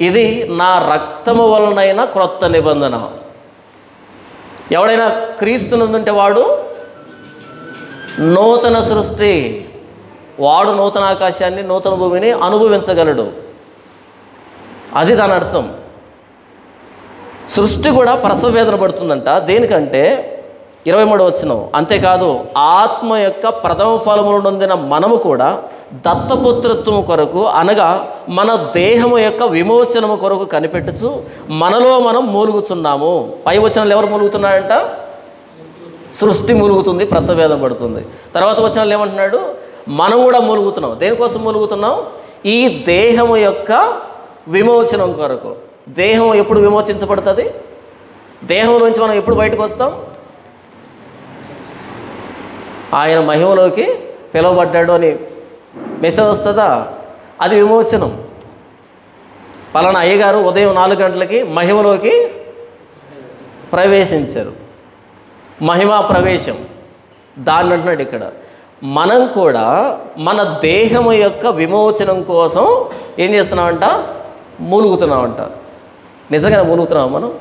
S1: ఇది నా రక్తము వలనైన క్రొత్త నిబంధన. ఎవడైనా క్రీస్తునందుంటే వాడు నూతన సృష్టి. వాడు నూతన ఆకాశాన్ని నూతన భూమిని అనుభవించగలడు. అది దాని అర్థం. సృష్టి కూడా ప్రసవ వేదన పడుతుందంట. దేనికంటే 23వ వచనం, అంతేకాదు ఆత్మ యొక్క ప్రథమ ఫలములు నొందిన మనము కూడా దత్తపుత్రత్వము కొరకు, అనగా మన దేహము యొక్క విమోచనము కొరకు కనిపెట్టుచు మనలో మనం మూలుగుచున్నాము. పై వచనాలు ఎవరు మూలుగుతున్నాడంట? సృష్టి మూలుగుతుంది, ప్రసవ వేదన పడుతుంది. తర్వాత వచనాలు ఏమంటున్నాడు? మనం కూడా మూలుగుతున్నాం. దేనికోసం మూలుగుతున్నాం? ఈ దేహము యొక్క విమోచనం కొరకు. దేహం ఎప్పుడు విమోచించబడుతుంది? దేహం నుంచి మనం ఎప్పుడు బయటకు వస్తాం? ఆయన మహిమలోకి పిలువబడ్డాడు అని మెసేజ్ వస్తుందా? అది విమోచనం. పలానా అయ్యగారు ఉదయం 4 గంటలకి మహిమలోకి ప్రవేశించారు. మహిమా ప్రవేశం దాన్ని అంటున్నాడు ఇక్కడ. మనం కూడా మన దేహము యొక్క విమోచనం కోసం ఏం చేస్తున్నామంట? మూలుగుతున్నామంట. నిజంగా మూలుగుతున్నాం. మనం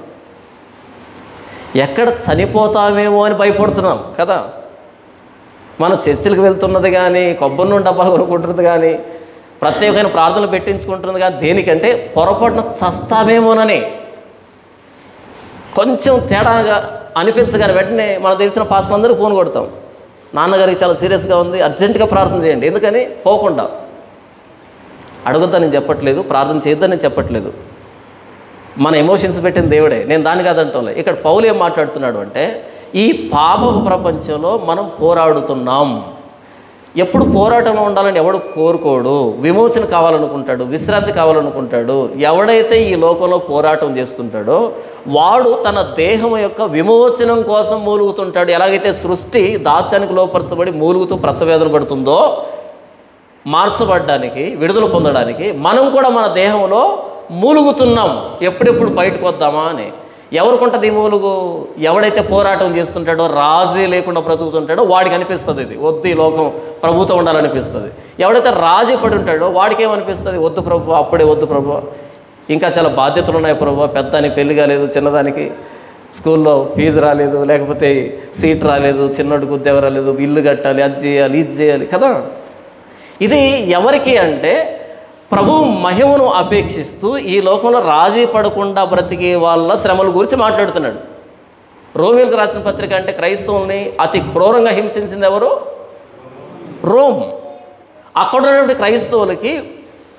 S1: ఎక్కడ చనిపోతామేమో అని భయపడుతున్నాం కదా. మనం చర్చిలకు వెళ్తున్నది కానీ, కొబ్బరి నూనె డబ్బాలు కొనుక్కుంటున్నది కానీ, ప్రత్యేకమైన ప్రార్థనలు పెట్టించుకుంటున్నది కానీ దేనికంటే పొరపాటున చస్తామేమోనని. కొంచెం తేడాగా అనిపించగానే వెంటనే మనకు తెలిసిన పాస్టర్ అందరికీ ఫోన్ కొడతాం. నాన్నగారికి చాలా సీరియస్గా ఉంది, అర్జెంటుగా ప్రార్థన చేయండి. ఎందుకని? పోకుండా. అడుగుద్దని నేను చెప్పట్లేదు, ప్రార్థన చేయొద్దని నేను చెప్పట్లేదు. మన ఎమోషన్స్ పెట్టిన దేవుడే, నేను దాన్ని కాదంటాంలే. ఇక్కడ పౌలు ఏం మాట్లాడుతున్నాడు అంటే, ఈ పాపపు ప్రపంచంలో మనం పోరాడుతున్నాం. ఎప్పుడు పోరాటంలో ఉండాలని ఎవడు కోరుకోడు. విమోచన కావాలనుకుంటాడు, విశ్రాంతి కావాలనుకుంటాడు. ఎవడైతే ఈ లోకంలో పోరాటం చేస్తుంటాడో వాడు తన దేహం యొక్క విమోచనం కోసం మూలుగుతుంటాడు. ఎలాగైతే సృష్టి దాస్యానికి లోపరచబడి మూలుగుతూ ప్రసవేదన పడుతుందో, మార్చబడ్డానికి, విడుదల పొందడానికి మనం కూడా మన దేహంలో మూలుగుతున్నాం. ఎప్పుడెప్పుడు బయటకు వద్దామా అని. ఎవరికుంటుంది ఈ మూలుగు? ఎవడైతే పోరాటం చేస్తుంటాడో, రాజీ లేకుండా బ్రతుకుతుంటాడో వాడికి అనిపిస్తుంది ఇది వద్దు, ఈ లోకం ప్రభుతో ఉండాలనిపిస్తుంది. ఎవడైతే రాజీ పడి ఉంటాడో వాడికి ఏమనిపిస్తుంది? వద్దు ప్రభు, అప్పుడే వద్దు ప్రభు, ఇంకా చాలా బాధ్యతలు ఉన్నాయి ప్రభు, పెద్దానికి పెళ్లి కాలేదు, చిన్నదానికి స్కూల్లో ఫీజు రాలేదు, లేకపోతే సీట్ రాలేదు, చిన్నోడికి ఉద్యోగం రాలేదు, ఇల్లు కట్టాలి, అది చేయాలి, ఇది చేయాలి కదా. ఇది ఎవరికి అంటే ప్రభు మహిమను అపేక్షిస్తూ ఈ లోకంలో రాజీ పడకుండా బ్రతికే వాళ్ళ శ్రమల గురించి మాట్లాడుతున్నాడు. రోమిలకు రాసిన పత్రిక అంటే క్రైస్తవుల్ని అతి క్రూరంగా హింసించింది ఎవరు? రోమ్. అక్కడ ఉన్నటువంటి క్రైస్తవులకి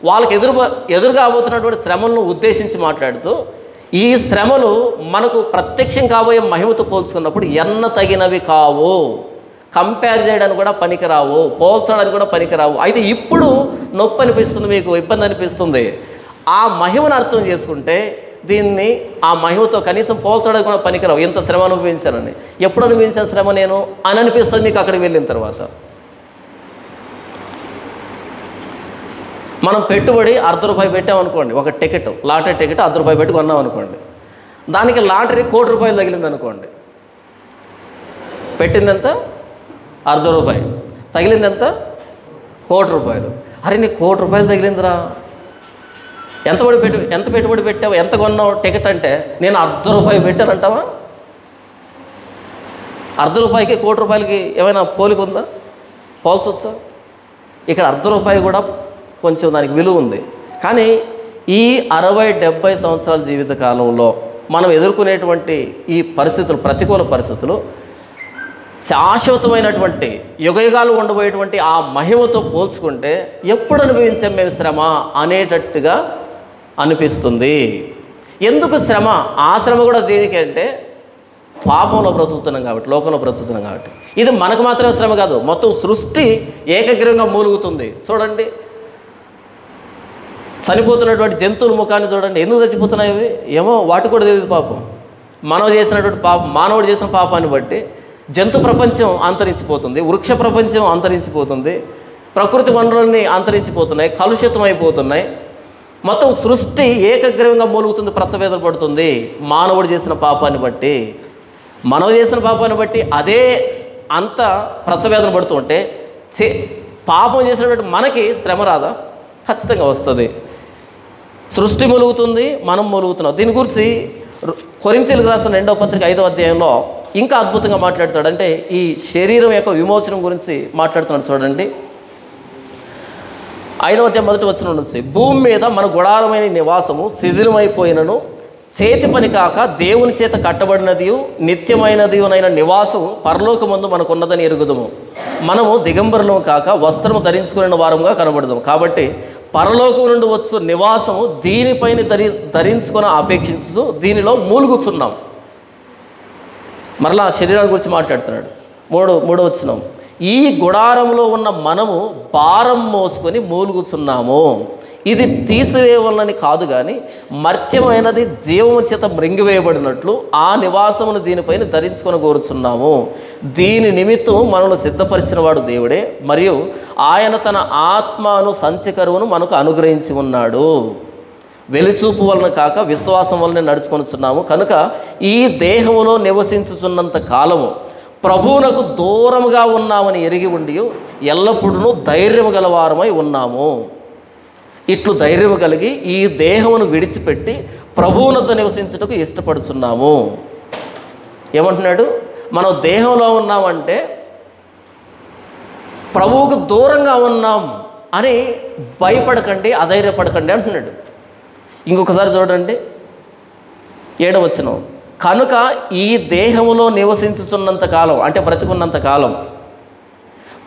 S1: వాళ్ళకి ఎదురుగా కాబోతున్నటువంటి శ్రమలను ఉద్దేశించి మాట్లాడుతూ, ఈ శ్రమలు మనకు ప్రత్యక్షం కాబోయే మహిమతో పోల్చుకున్నప్పుడు ఎన్న తగినవి కావు, కంపేర్ చేయడానికి కూడా పనికిరావు, పోల్చడానికి కూడా పనికిరావు. అయితే ఇప్పుడు నొప్పి అనిపిస్తుంది, మీకు ఇబ్బంది అనిపిస్తుంది. ఆ మహిమను అర్థం చేసుకుంటే దీన్ని ఆ మహిమతో కనీసం పోల్చడానికి కూడా పనికిరావు. ఎంత శ్రమ అనుభవించానని. ఎప్పుడు అనుభవించాను శ్రమ నేను అని అనిపిస్తుంది మీకు అక్కడికి వెళ్ళిన తర్వాత. మనం పెట్టుబడి ₹1 పెట్టామనుకోండి, ఒక టికెట్, లాటరీ టికెట్ ₹1 పెట్టి కొన్నాం అనుకోండి. దానికి లాటరీ ₹1 తగిలింది అనుకోండి. పెట్టిందంత ₹100, తగిలింది ఎంత? ₹1. అరే నీకు ₹1 తగిలిందిరా, ఎంత పెట్టుబడి పెట్టావు, ఎంత కొన్నావు టికెట్ అంటే, నేను ₹100 పెట్టానంటావా? ₹100కి ₹1 ఏమైనా పోలిక ఉందా? పోల్చొచ్చా? ఇక్కడ ₹100 కూడా కొంచెం దానికి విలువ ఉంది. కానీ ఈ 60-70 సంవత్సరాల జీవిత కాలంలో మనం ఎదుర్కొనేటువంటి ఈ పరిస్థితులు, ప్రతికూల పరిస్థితులు, శాశ్వతమైనటువంటి యుగయుగాలు ఉండబోయేటువంటి ఆ మహిమతో పోల్చుకుంటే ఎప్పుడు అనుభవించాం మేము శ్రమ అనేటట్టుగా అనిపిస్తుంది. ఎందుకు శ్రమ? ఆ శ్రమ కూడా దేనికి అంటే పాపంలో బ్రతుకుతున్నాం కాబట్టి, లోకంలో బ్రతుకుతున్నాం కాబట్టి. ఇది మనకు మాత్రమే శ్రమ కాదు, మొత్తం సృష్టి ఏకగ్రీవంగా మూలుగుతుంది. చూడండి, చనిపోతున్నటువంటి జంతువుల ముఖాన్ని చూడండి, ఎందుకు చచ్చిపోతున్నాయి అవి? ఏమో వాటికి కూడా తెలియదు పాపం. మనం చేసినటువంటి పాపం, మానవుడు చేసిన పాపాన్ని బట్టి జంతు ప్రపంచం అంతరించిపోతుంది, వృక్ష ప్రపంచం అంతరించిపోతుంది, ప్రకృతి వనరులన్నీ అంతరించిపోతున్నాయి, కలుషితం అయిపోతున్నాయి. మొత్తం సృష్టి ఏకగ్రీవంగా మూలుగుతుంది, ప్రసవేదన పడుతుంది. మానవుడు చేసిన పాపాన్ని బట్టి, మనం చేసిన పాపాన్ని బట్టి అదే అంత ప్రసవేదన పడుతుంటే పాపం చేసినటువంటి మనకి శ్రమ రాదా? ఖచ్చితంగా వస్తుంది. సృష్టి మూలుగుతుంది, మనం మూలుగుతున్నాం. దీని గురించి కొరింథీయులకు రాసిన 2వ పత్రిక 5వ అధ్యాయంలో ఇంకా అద్భుతంగా మాట్లాడతాడు. అంటే ఈ శరీరం యొక్క విమోచనం గురించి మాట్లాడుతున్నాడు. చూడండి, 5వ అధ్యాయం 1వ వచనం నుంచి, భూమి మీద మన గుడారమైన నివాసము శిథిలమైపోయినను చేతి పని కాక దేవుని చేత కట్టబడినదియు నిత్యమైనదియునైన నివాసము పరలోకమందు మనకున్నదని ఎరుగుదము. మనము దిగంబరులం కాక వస్త్రము ధరించుకునే వారముగా కనబడదాము. కాబట్టి పరలోకం నుండి వచ్చు నివాసము దీనిపైన ధరించుకొని అపేక్షించు దీనిలో మూలుగుచున్నాం. మరలా శరీరాన్ని గురించి మాట్లాడుతున్నాడు. మూడో వచనం, ఈ గుడారంలో ఉన్న మనము భారం మోసుకొని మూలుగుచున్నాము. ఇది తీసివేయవలనని కాదు కానీ మర్త్యమైనది జీవము చేత మృంగివేయబడినట్లు ఆ నివాసమును దీనిపైన ధరించుకొని కోరుచున్నాము. దీని నిమిత్తం మనల్ని సిద్ధపరిచిన వాడు దేవుడే, మరియు ఆయన తన ఆత్మను సంచకరువును మనకు అనుగ్రహించి ఉన్నాడు. వెలిచూపు వలన కాక విశ్వాసం వలన నడుచుకొనుచున్నాము. కనుక ఈ దేహములో నివసించుచున్నంత కాలము ప్రభువునకు దూరముగా ఉన్నామని ఎరిగి ఉండి ఎల్లప్పుడూ ధైర్యము గలవారమై ఉన్నాము. ఇట్లు ధైర్యము కలిగి ఈ దేహమును విడిచిపెట్టి ప్రభువునతో నివసించుటకు ఇష్టపడుచున్నాము. ఏమంటున్నాడు? మనం దేహంలో ఉన్నామంటే ప్రభువుకు దూరంగా ఉన్నాం అని భయపడకండి, అధైర్యపడకండి అంటున్నాడు. ఇంకొకసారి చూడండి, 7వ వచనం, కనుక ఈ దేహములో నివసించుచున్నంత కాలం, అంటే బ్రతికున్నంత కాలం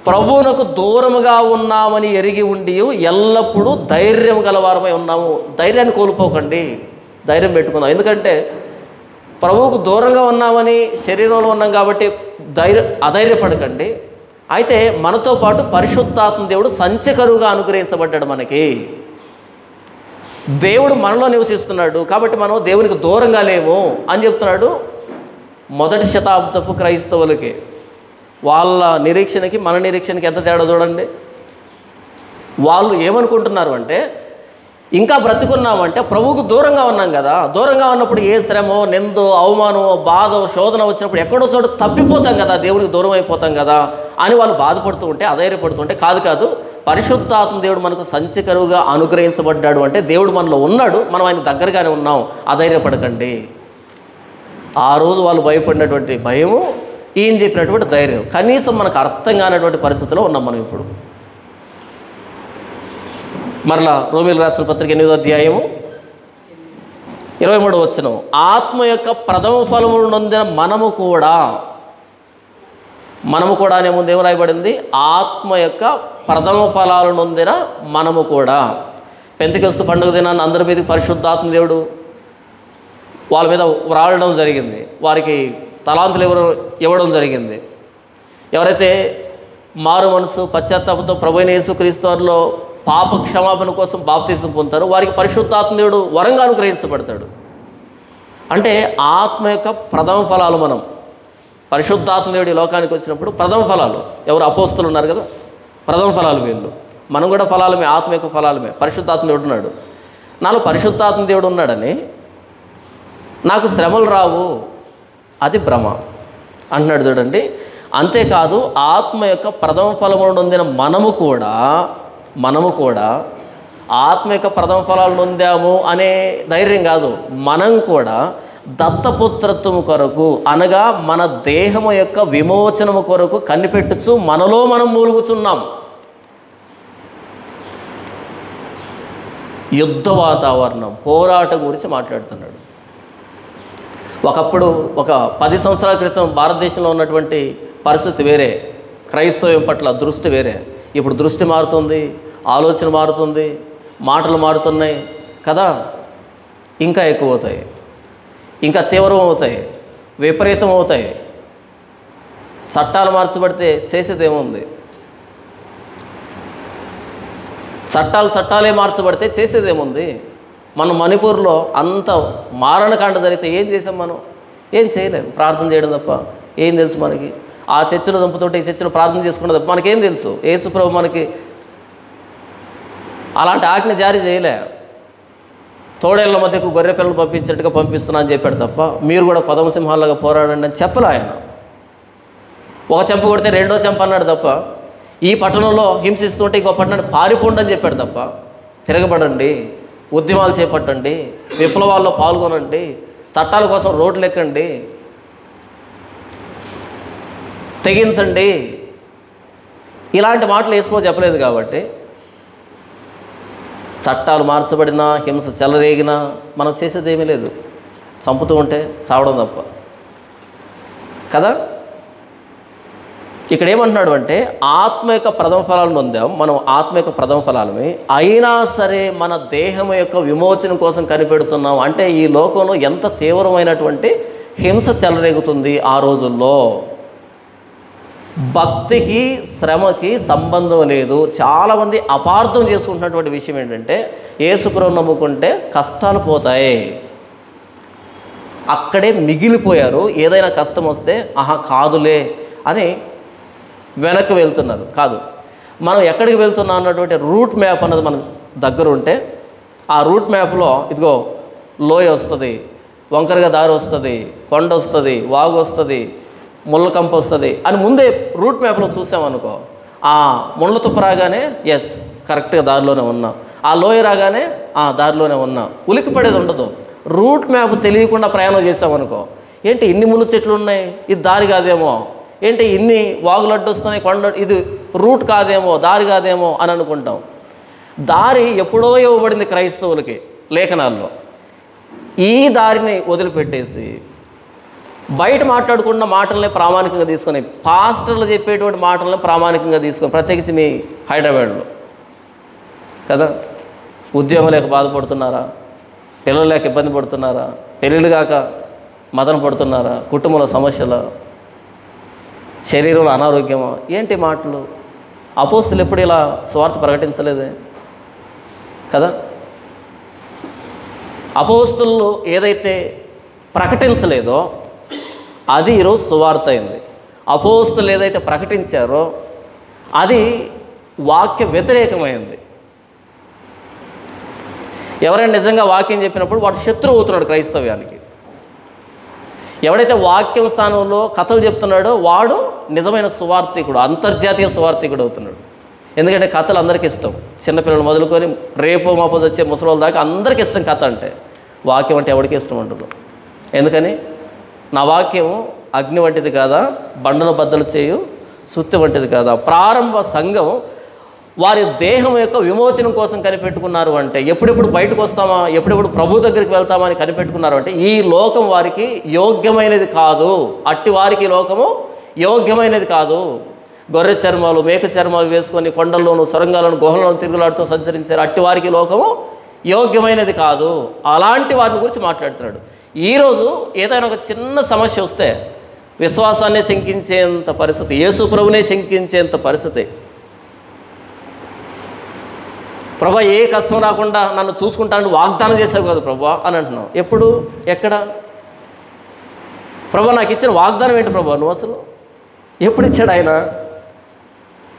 S1: ప్రభువునకు దూరముగా ఉన్నామని ఎరిగి ఉండి ఎల్లప్పుడూ ధైర్యం గలవారమై ఉన్నాము. ధైర్యాన్ని కోల్పోకండి, ధైర్యం పెట్టుకుందాం. ఎందుకంటే ప్రభువుకు దూరంగా ఉన్నామని శరీరంలో ఉన్నాం కాబట్టి అధైర్యపడకండి. అయితే మనతో పాటు పరిశుద్ధాత్మ దేవుడు సంచకరువుగా అనుగ్రహించబడ్డాడు. మనకి దేవుడు మనలో నివసిస్తున్నాడు కాబట్టి మనం దేవునికి దూరంగా లేము అని చెప్తున్నాడు. మొదటి శతాబ్దపు క్రైస్తవులకి వాళ్ళ నిరీక్షణకి మన నిరీక్షణకి ఎంత తేడా చూడండి. వాళ్ళు ఏమనుకుంటున్నారు అంటే, ఇంకా బ్రతుకున్నామంటే ప్రభువుకు దూరంగా ఉన్నాం కదా, దూరంగా ఉన్నప్పుడు ఏ శ్రమో నిందో అవమానమో బాధో శోధన వచ్చినప్పుడు ఎక్కడో చోట తప్పిపోతాం కదా, దేవుడికి దూరం అయిపోతాం కదా అని వాళ్ళు బాధపడుతూ ఉంటే, అధైర్యపడుతుంటే, కాదు పరిశుద్ధాత్మ దేవుడు మనకు సంచకరువుగా అనుగ్రహించబడ్డాడు అంటే దేవుడు మనలో ఉన్నాడు, మనం ఆయన దగ్గరగానే ఉన్నాం, అధైర్యపడకండి. ఆ రోజు వాళ్ళు భయపడినటువంటి భయము ఈయన చెప్పినటువంటి ధైర్యం కనీసం మనకు అర్థం కానటువంటి పరిస్థితిలో ఉన్నాం మనం ఇప్పుడు. మరలా రోమీయులకు రాసిన పత్రిక 8వ అధ్యాయము 23వ వచనం, ఆత్మ యొక్క ప్రథమ ఫలములు నొందిన మనము కూడా అనే ముందు ఏం రాయబడింది? ఆత్మ యొక్క ప్రథమ ఫలాలు నొందిన మనము కూడా. పెంతెకొస్తు పండుగ దినాన్ని అందరి మీదకి పరిశుద్ధాత్మ దేవుడు వాళ్ళ మీద రావడం జరిగింది, వారికి తలాంతులు ఇవ్వడం జరిగింది. ఎవరైతే మారు మనసు పశ్చాత్తాపంతో ప్రభువైన యేసుక్రీస్తు వారిలో పాప క్షమాపణ కోసం బాప్తిసం పొందుతారో వారికి పరిశుద్ధాత్మ దేవుడు వరంగా అనుగ్రహించబడతాడు. అంటే ఆత్మ యొక్క ప్రథమ ఫలాలు మనం పరిశుద్ధాత్మ దేవుడు ఈ లోకానికి వచ్చినప్పుడు ప్రథమ ఫలాలు ఎవరు? అపోస్తులు ఉన్నారు కదా, ప్రథమ ఫలాలు వీళ్ళు. మనం కూడా ఫలాలమే, ఆత్మ యొక్క ఫలాలమే. పరిశుద్ధాత్మ దేవుడు ఉన్నాడు, నాలో పరిశుద్ధాత్మ దేవుడు ఉన్నాడని నాకు శ్రమలు రావు, అది భ్రమ అంటున్నాడు. చూడండి, అంతేకాదు ఆత్మ యొక్క ప్రథమ ఫలములు నొందిన మనము కూడా ఆత్మ యొక్క ప్రథమ ఫలాలు నొందాము అనే ధైర్యం కాదు, మనం కూడా దత్తపుత్రత్వము కొరకు అనగా మన దేహము యొక్క విమోచనము కొరకు కనిపెట్టుచు మనలో మనం మూలుగుచున్నాం. యుద్ధ వాతావరణం, పోరాటం గురించి మాట్లాడుతున్నాడు. ఒకప్పుడు ఒక 10 సంవత్సరాల క్రితం భారతదేశంలో ఉన్నటువంటి పరిస్థితి వేరే, క్రైస్తవం పట్ల దృష్టి వేరే. ఇప్పుడు దృష్టి మారుతుంది, ఆలోచన మారుతుంది, మాటలు మారుతున్నాయి కదా, ఇంకా ఎక్కువ అవుతాయి, ఇంకా తీవ్రం అవుతాయి, విపరీతం అవుతాయి. చట్టాలు మార్చబడితే చేసేది ఏముంది? చట్టాలే మార్చబడితే చేసేదేముంది? మనం మణిపూర్లో అంత మారణకాండ జరిగితే ఏం చేసాం? మనం ఏం చేయలేం, ప్రార్థన చేయడం తప్ప ఏం తెలుసు మనకి? ఆ చర్చిలో దంపుతుంటే ఈ చర్చిలో ప్రార్థన చేసుకున్నది తప్ప మనకేం తెలుసు? యేసు ప్రభు మనకి అలాంటి ఆజ్ఞ జారీ చేయలే. తోడేళ్ల మధ్యకు గొర్రె పిల్లలు పంపించినట్టుగా పంపిస్తున్నా అని చెప్పాడు తప్ప మీరు కూడా కొదమ సింహాలుగా పోరాడండి అని చెప్పలే ఆయన. ఒక చెంప కొడితే రెండో చెంప అన్నాడు తప్ప, ఈ పట్టణంలో హింసిస్తుంటే ఇంకో పట్టణాన్ని పారిపోండి అని చెప్పాడు తప్ప, తిరగబడండి, ఉద్యమాలు చేపట్టండి, విప్లవాల్లో పాల్గొనండి, చట్టాల కోసం రోడ్లు ఎక్కండి, తెగించండి, ఇలాంటి మాటలు యేసు చెప్పలేదు. కాబట్టి చట్టాలు మార్చబడినా, హింస చెలరేగినా మనం చేసేది ఏమీ లేదు, చంపుతూ ఉంటే చావడం తప్ప కదా. ఇక్కడ ఏమంటున్నాడు అంటే ఆత్మ యొక్క ప్రథమ ఫలాలను పొందాం మనం, ఆత్మ యొక్క ప్రథమ ఫలాలమే, అయినా సరే మన దేహం యొక్క విమోచన కోసం కనిపెడుతున్నాం. అంటే ఈ లోకంలో ఎంత తీవ్రమైనటువంటి హింస చెలరేగుతుంది ఆ రోజుల్లో. భక్తికి శ్రమకి సంబంధం లేదు. చాలామంది అపార్థం చేసుకుంటున్నటువంటి విషయం ఏంటంటే యేసు ప్రభువును నమ్ముకుంటే కష్టాలు పోతాయి, అక్కడే మిగిలిపోయారు. ఏదైనా కష్టం వస్తే ఆహా కాదులే అని వెనక్కి వెళ్తున్నారు. కాదు, మనం ఎక్కడికి వెళ్తున్నాం అన్నటువంటి రూట్ మ్యాప్ అన్నది మన దగ్గర ఉంటే ఆ రూట్ మ్యాప్లో ఇదిగో లోయ వస్తుంది, వంకరగా దారి వస్తుంది, కొండ వస్తుంది, వాగు వస్తుంది, ముళ్ళ కంప వస్తుంది అని ముందే రూట్ మ్యాప్లో చూసామనుకో, ఆ ముళ్ళ తుప్ప రాగానే ఎస్ కరెక్ట్గా దారిలోనే ఉన్నా, ఆ లోయ రాగానే దారిలోనే ఉన్నా, ఉలికి పడేది ఉండదు. రూట్ మ్యాప్ తెలియకుండా ప్రయాణం చేసామనుకో, ఏంటి ఇన్ని ముళ్ళు చెట్లు ఉన్నాయి, ఇది దారి కాదేమో, ఏంటి ఇన్ని వాగులు అడ్డు వస్తున్నాయి, కొండ ఇది రూట్ కాదేమో, దారి కాదేమో అని అనుకుంటాం. దారి ఎప్పుడో ఇవ్వబడింది క్రైస్తవులకి లేఖనాల్లో. ఈ దారిని వదిలిపెట్టేసి బయట మాట్లాడుకున్న మాటలనే ప్రామాణికంగా తీసుకొని, పాస్టర్లు చెప్పేటువంటి మాటలను ప్రామాణికంగా తీసుకొని, ప్రత్యేకించి మీ హైదరాబాద్లో కదా, ఉద్యోగం లేక బాధపడుతున్నారా, పిల్లలు లేక ఇబ్బంది పడుతున్నారా, పెళ్ళిళ్ళు కాక మదన పడుతున్నారా, కుటుంబంలో సమస్యలు, శరీరంలో అనారోగ్యమా, ఏంటి మాటలు? అపోస్తులు ఎప్పుడు ఇలా స్వార్థ ప్రకటించలేదే కదా. అపోస్తులు ఏదైతే ప్రకటించలేదో అది ఈరోజు సువార్త అయింది. అపోస్తులు ఏదైతే ప్రకటించారో అది వాక్య వ్యతిరేకమైంది. ఎవరైనా నిజంగా వాక్యం చెప్పినప్పుడు వాడు శత్రువు అవుతున్నాడు క్రైస్తవ్యానికి. ఎవడైతే వాక్యం స్థానంలో కథలు చెప్తున్నాడో వాడు నిజమైన సువార్థికుడు, అంతర్జాతీయ సువార్థికుడు అవుతున్నాడు. ఎందుకంటే కథలు అందరికీ ఇష్టం, చిన్నపిల్లలు మొదలుకొని రేపో మాపో వచ్చే ముసలోళ్ళ దాకా అందరికీ ఇష్టం కథ అంటే. వాక్యం అంటే ఎవరికి ఇష్టం ఉండదు. ఎందుకని? నా వాక్యం అగ్ని వంటిది కాదా, బండను బద్దలు చేయు సుత్తి వంటిది కాదా. ప్రారంభ సంఘం వారి దేహం యొక్క విమోచనం కోసం కనిపెట్టుకున్నారు అంటే, ఎప్పుడెప్పుడు బయటకు వస్తామా, ఎప్పుడెప్పుడు ప్రభు దగ్గరికి వెళ్తామా అని కనిపెట్టుకున్నారు అంటే, ఈ లోకం వారికి యోగ్యమైనది కాదు. అట్టి వారికి లోకము యోగ్యమైనది కాదు. గొర్రె చర్మాలు, మేక చర్మాలు వేసుకొని కొండల్లోనూ సొరంగాలను గుహలను తిరుగులాడుతూ సంచరించారు. అట్టి వారికి లోకము యోగ్యమైనది కాదు. అలాంటి వారిని గురించి మాట్లాడుతున్నాడు. ఈరోజు ఏదైనా ఒక చిన్న సమస్య వస్తే విశ్వాసాన్ని శంకించేంత పరిస్థితి, యేసు ప్రభునే శంకించేంత పరిస్థితి. ప్రభా ఏ కష్టం రాకుండా నన్ను చూసుకుంటానని వాగ్దానం చేశావు కదా ప్రభా అని అంటున్నావు. ఎప్పుడు, ఎక్కడ? ప్రభా నాకు ఇచ్చిన వాగ్దానం ఏంటి ప్రభా, నువ్వు అసలు ఎప్పుడు ఇచ్చాడు ఆయన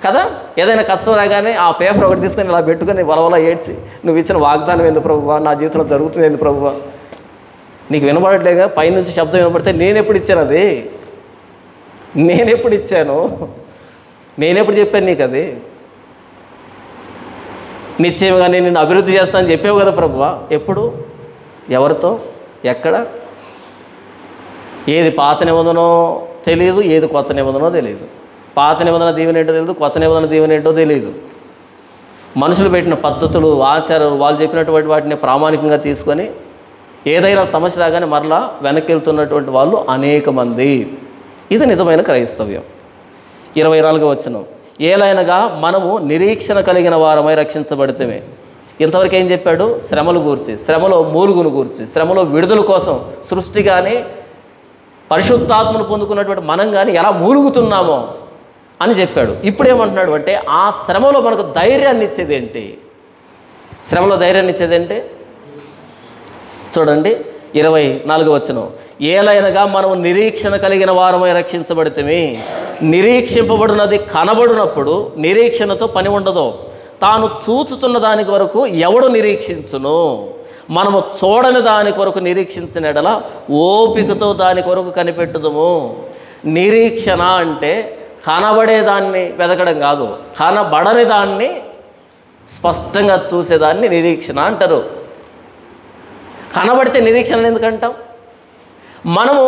S1: కదా. ఏదైనా కష్టం రాగానే ఆ పేపర్ ఒకటి తీసుకొని ఇలా పెట్టుకొని వలవల ఏడ్చి, నువ్వు ఇచ్చిన వాగ్దానం ఎందుకు ప్రభువా, నా జీవితంలో జరుగుతుంది ఎందుకు ప్రభువా, నీకు వినబడట్లేగా, పైనుంచి శబ్దం వినబడితే నేను ఎప్పుడు ఇచ్చాను, అది నేను ఎప్పుడు ఇచ్చాను, నేనెప్పుడు చెప్పాను నీకు, అది నిశ్చయంగా నేను నిన్ను అభివృద్ధి చేస్తానని చెప్పావు కదా ప్రభువా. ఎప్పుడు, ఎవరితో, ఎక్కడ? ఏది పాత నిబంధనో తెలియదు, ఏది కొత్త నిబంధనో తెలియదు. పాత నిబంధన దీవెన ఏంటో తెలియదు, కొత్త నిబంధన దీవెన ఏంటో తెలియదు. మనుషులు పెట్టిన పద్ధతులు, ఆచారాలు, వాళ్ళు చెప్పినటువంటి వాటిని ప్రామాణికంగా తీసుకొని ఏదైనా సమస్య రాగానే మరలా వెనక్కి వెళ్తున్నటువంటి వాళ్ళు అనేక మంది. ఇది నిజమైన క్రైస్తవ్యం. 24వ వచనం, ఏలైనగా మనము నిరీక్షణ కలిగిన వారమై రక్షించబడితేమే. ఇంతవరకు ఏం చెప్పాడు? శ్రమలు గూర్చి, శ్రమలో మూలుగును గూర్చి, శ్రమలో విడుదల కోసం సృష్టి కానీ పరిశుద్ధాత్మను పొందుకున్నటువంటి మనం కానీ ఎలా మూలుగుతున్నామో అని చెప్పాడు. ఇప్పుడు ఏమంటున్నాడు అంటే ఆ శ్రమలో మనకు ధైర్యాన్ని ఇచ్చేది ఏంటి? శ్రమలో ధైర్యాన్ని ఇచ్చేది ఏంటి? చూడండి, 24వ వచనం, ఏలైనగా మనము నిరీక్షణ కలిగిన వారమై రక్షించబడితిమి. నిరీక్షింపబడినది కనబడినప్పుడు నిరీక్షణతో పని ఉండదు. తాను చూచుచున్న దాని వరకు ఎవడు నిరీక్షించును? మనము చూడని దాని కొరకు నిరీక్షించిన ఎడల ఓపికతో దాని కొరకు కనిపెట్టుదుము. నిరీక్షణ అంటే కనబడేదాన్ని వెతకడం కాదు, కనబడని దాన్ని స్పష్టంగా చూసేదాన్ని నిరీక్షణ అంటారు. కనబడితే నిరీక్షణ ఎందుకంటాం? మనము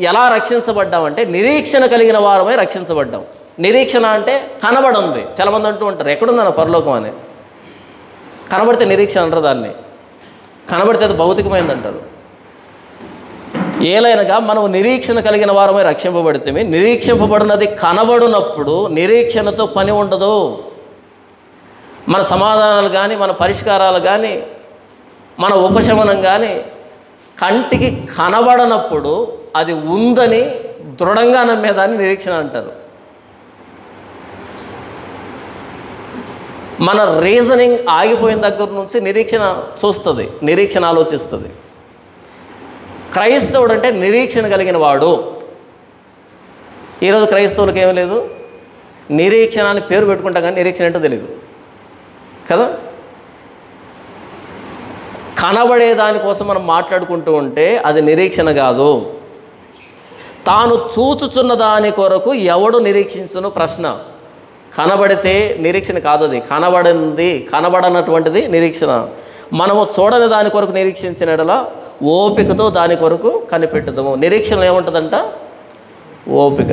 S1: ఎలా రక్షించబడ్డామంటే నిరీక్షణ కలిగిన వారమై రక్షించబడ్డాం. నిరీక్షణ అంటే కనబడుంది. చాలామంది అంటూ ఉంటారు, ఎక్కడుందన్న పరలోకం అని. కనబడితే నిరీక్షణ అంటారు దాన్ని, కనబడితే అది భౌతికమైంది అంటారు. ఏలైనగా మనం నిరీక్షణ కలిగిన వారమై రక్షింపబడితే, నిరీక్షింపబడినది కనబడినప్పుడు నిరీక్షణతో పని ఉండదు. మన సమాధానాలు కానీ, మన పరిష్కారాలు కానీ, మన ఉపశమనం కానీ కంటికి కనబడనప్పుడు అది ఉందని దృఢంగా నమ్మేదాన్ని నిరీక్షణ అంటారు. మన రీజనింగ్ ఆగిపోయిన దగ్గర నుంచి నిరీక్షణ చూస్తుంది, నిరీక్షణ ఆలోచిస్తుంది. క్రైస్తవుడు అంటే నిరీక్షణ కలిగిన వాడు. ఈరోజు క్రైస్తవులకు ఏమీ లేదు, నిరీక్షణ అని పేరు పెట్టుకుంటాం కానీ నిరీక్షణ ఏంటో తెలియదు కదా. కనబడే దానికోసం మనం మాట్లాడుకుంటూ ఉంటే అది నిరీక్షణ కాదు. తాను చూచుచున్న దాని కొరకు ఎవడు నిరీక్షించును ప్రశ్న. కనబడితే నిరీక్షణ కాదు, అది కనబడనటువంటిది నిరీక్షణ. మనము చూడని దాని కొరకు నిరీక్షించిన ఎడల ఓపికతో దాని కొరకు కనిపెట్టుదాము. నిరీక్షణ ఏముంటుందంట? ఓపిక.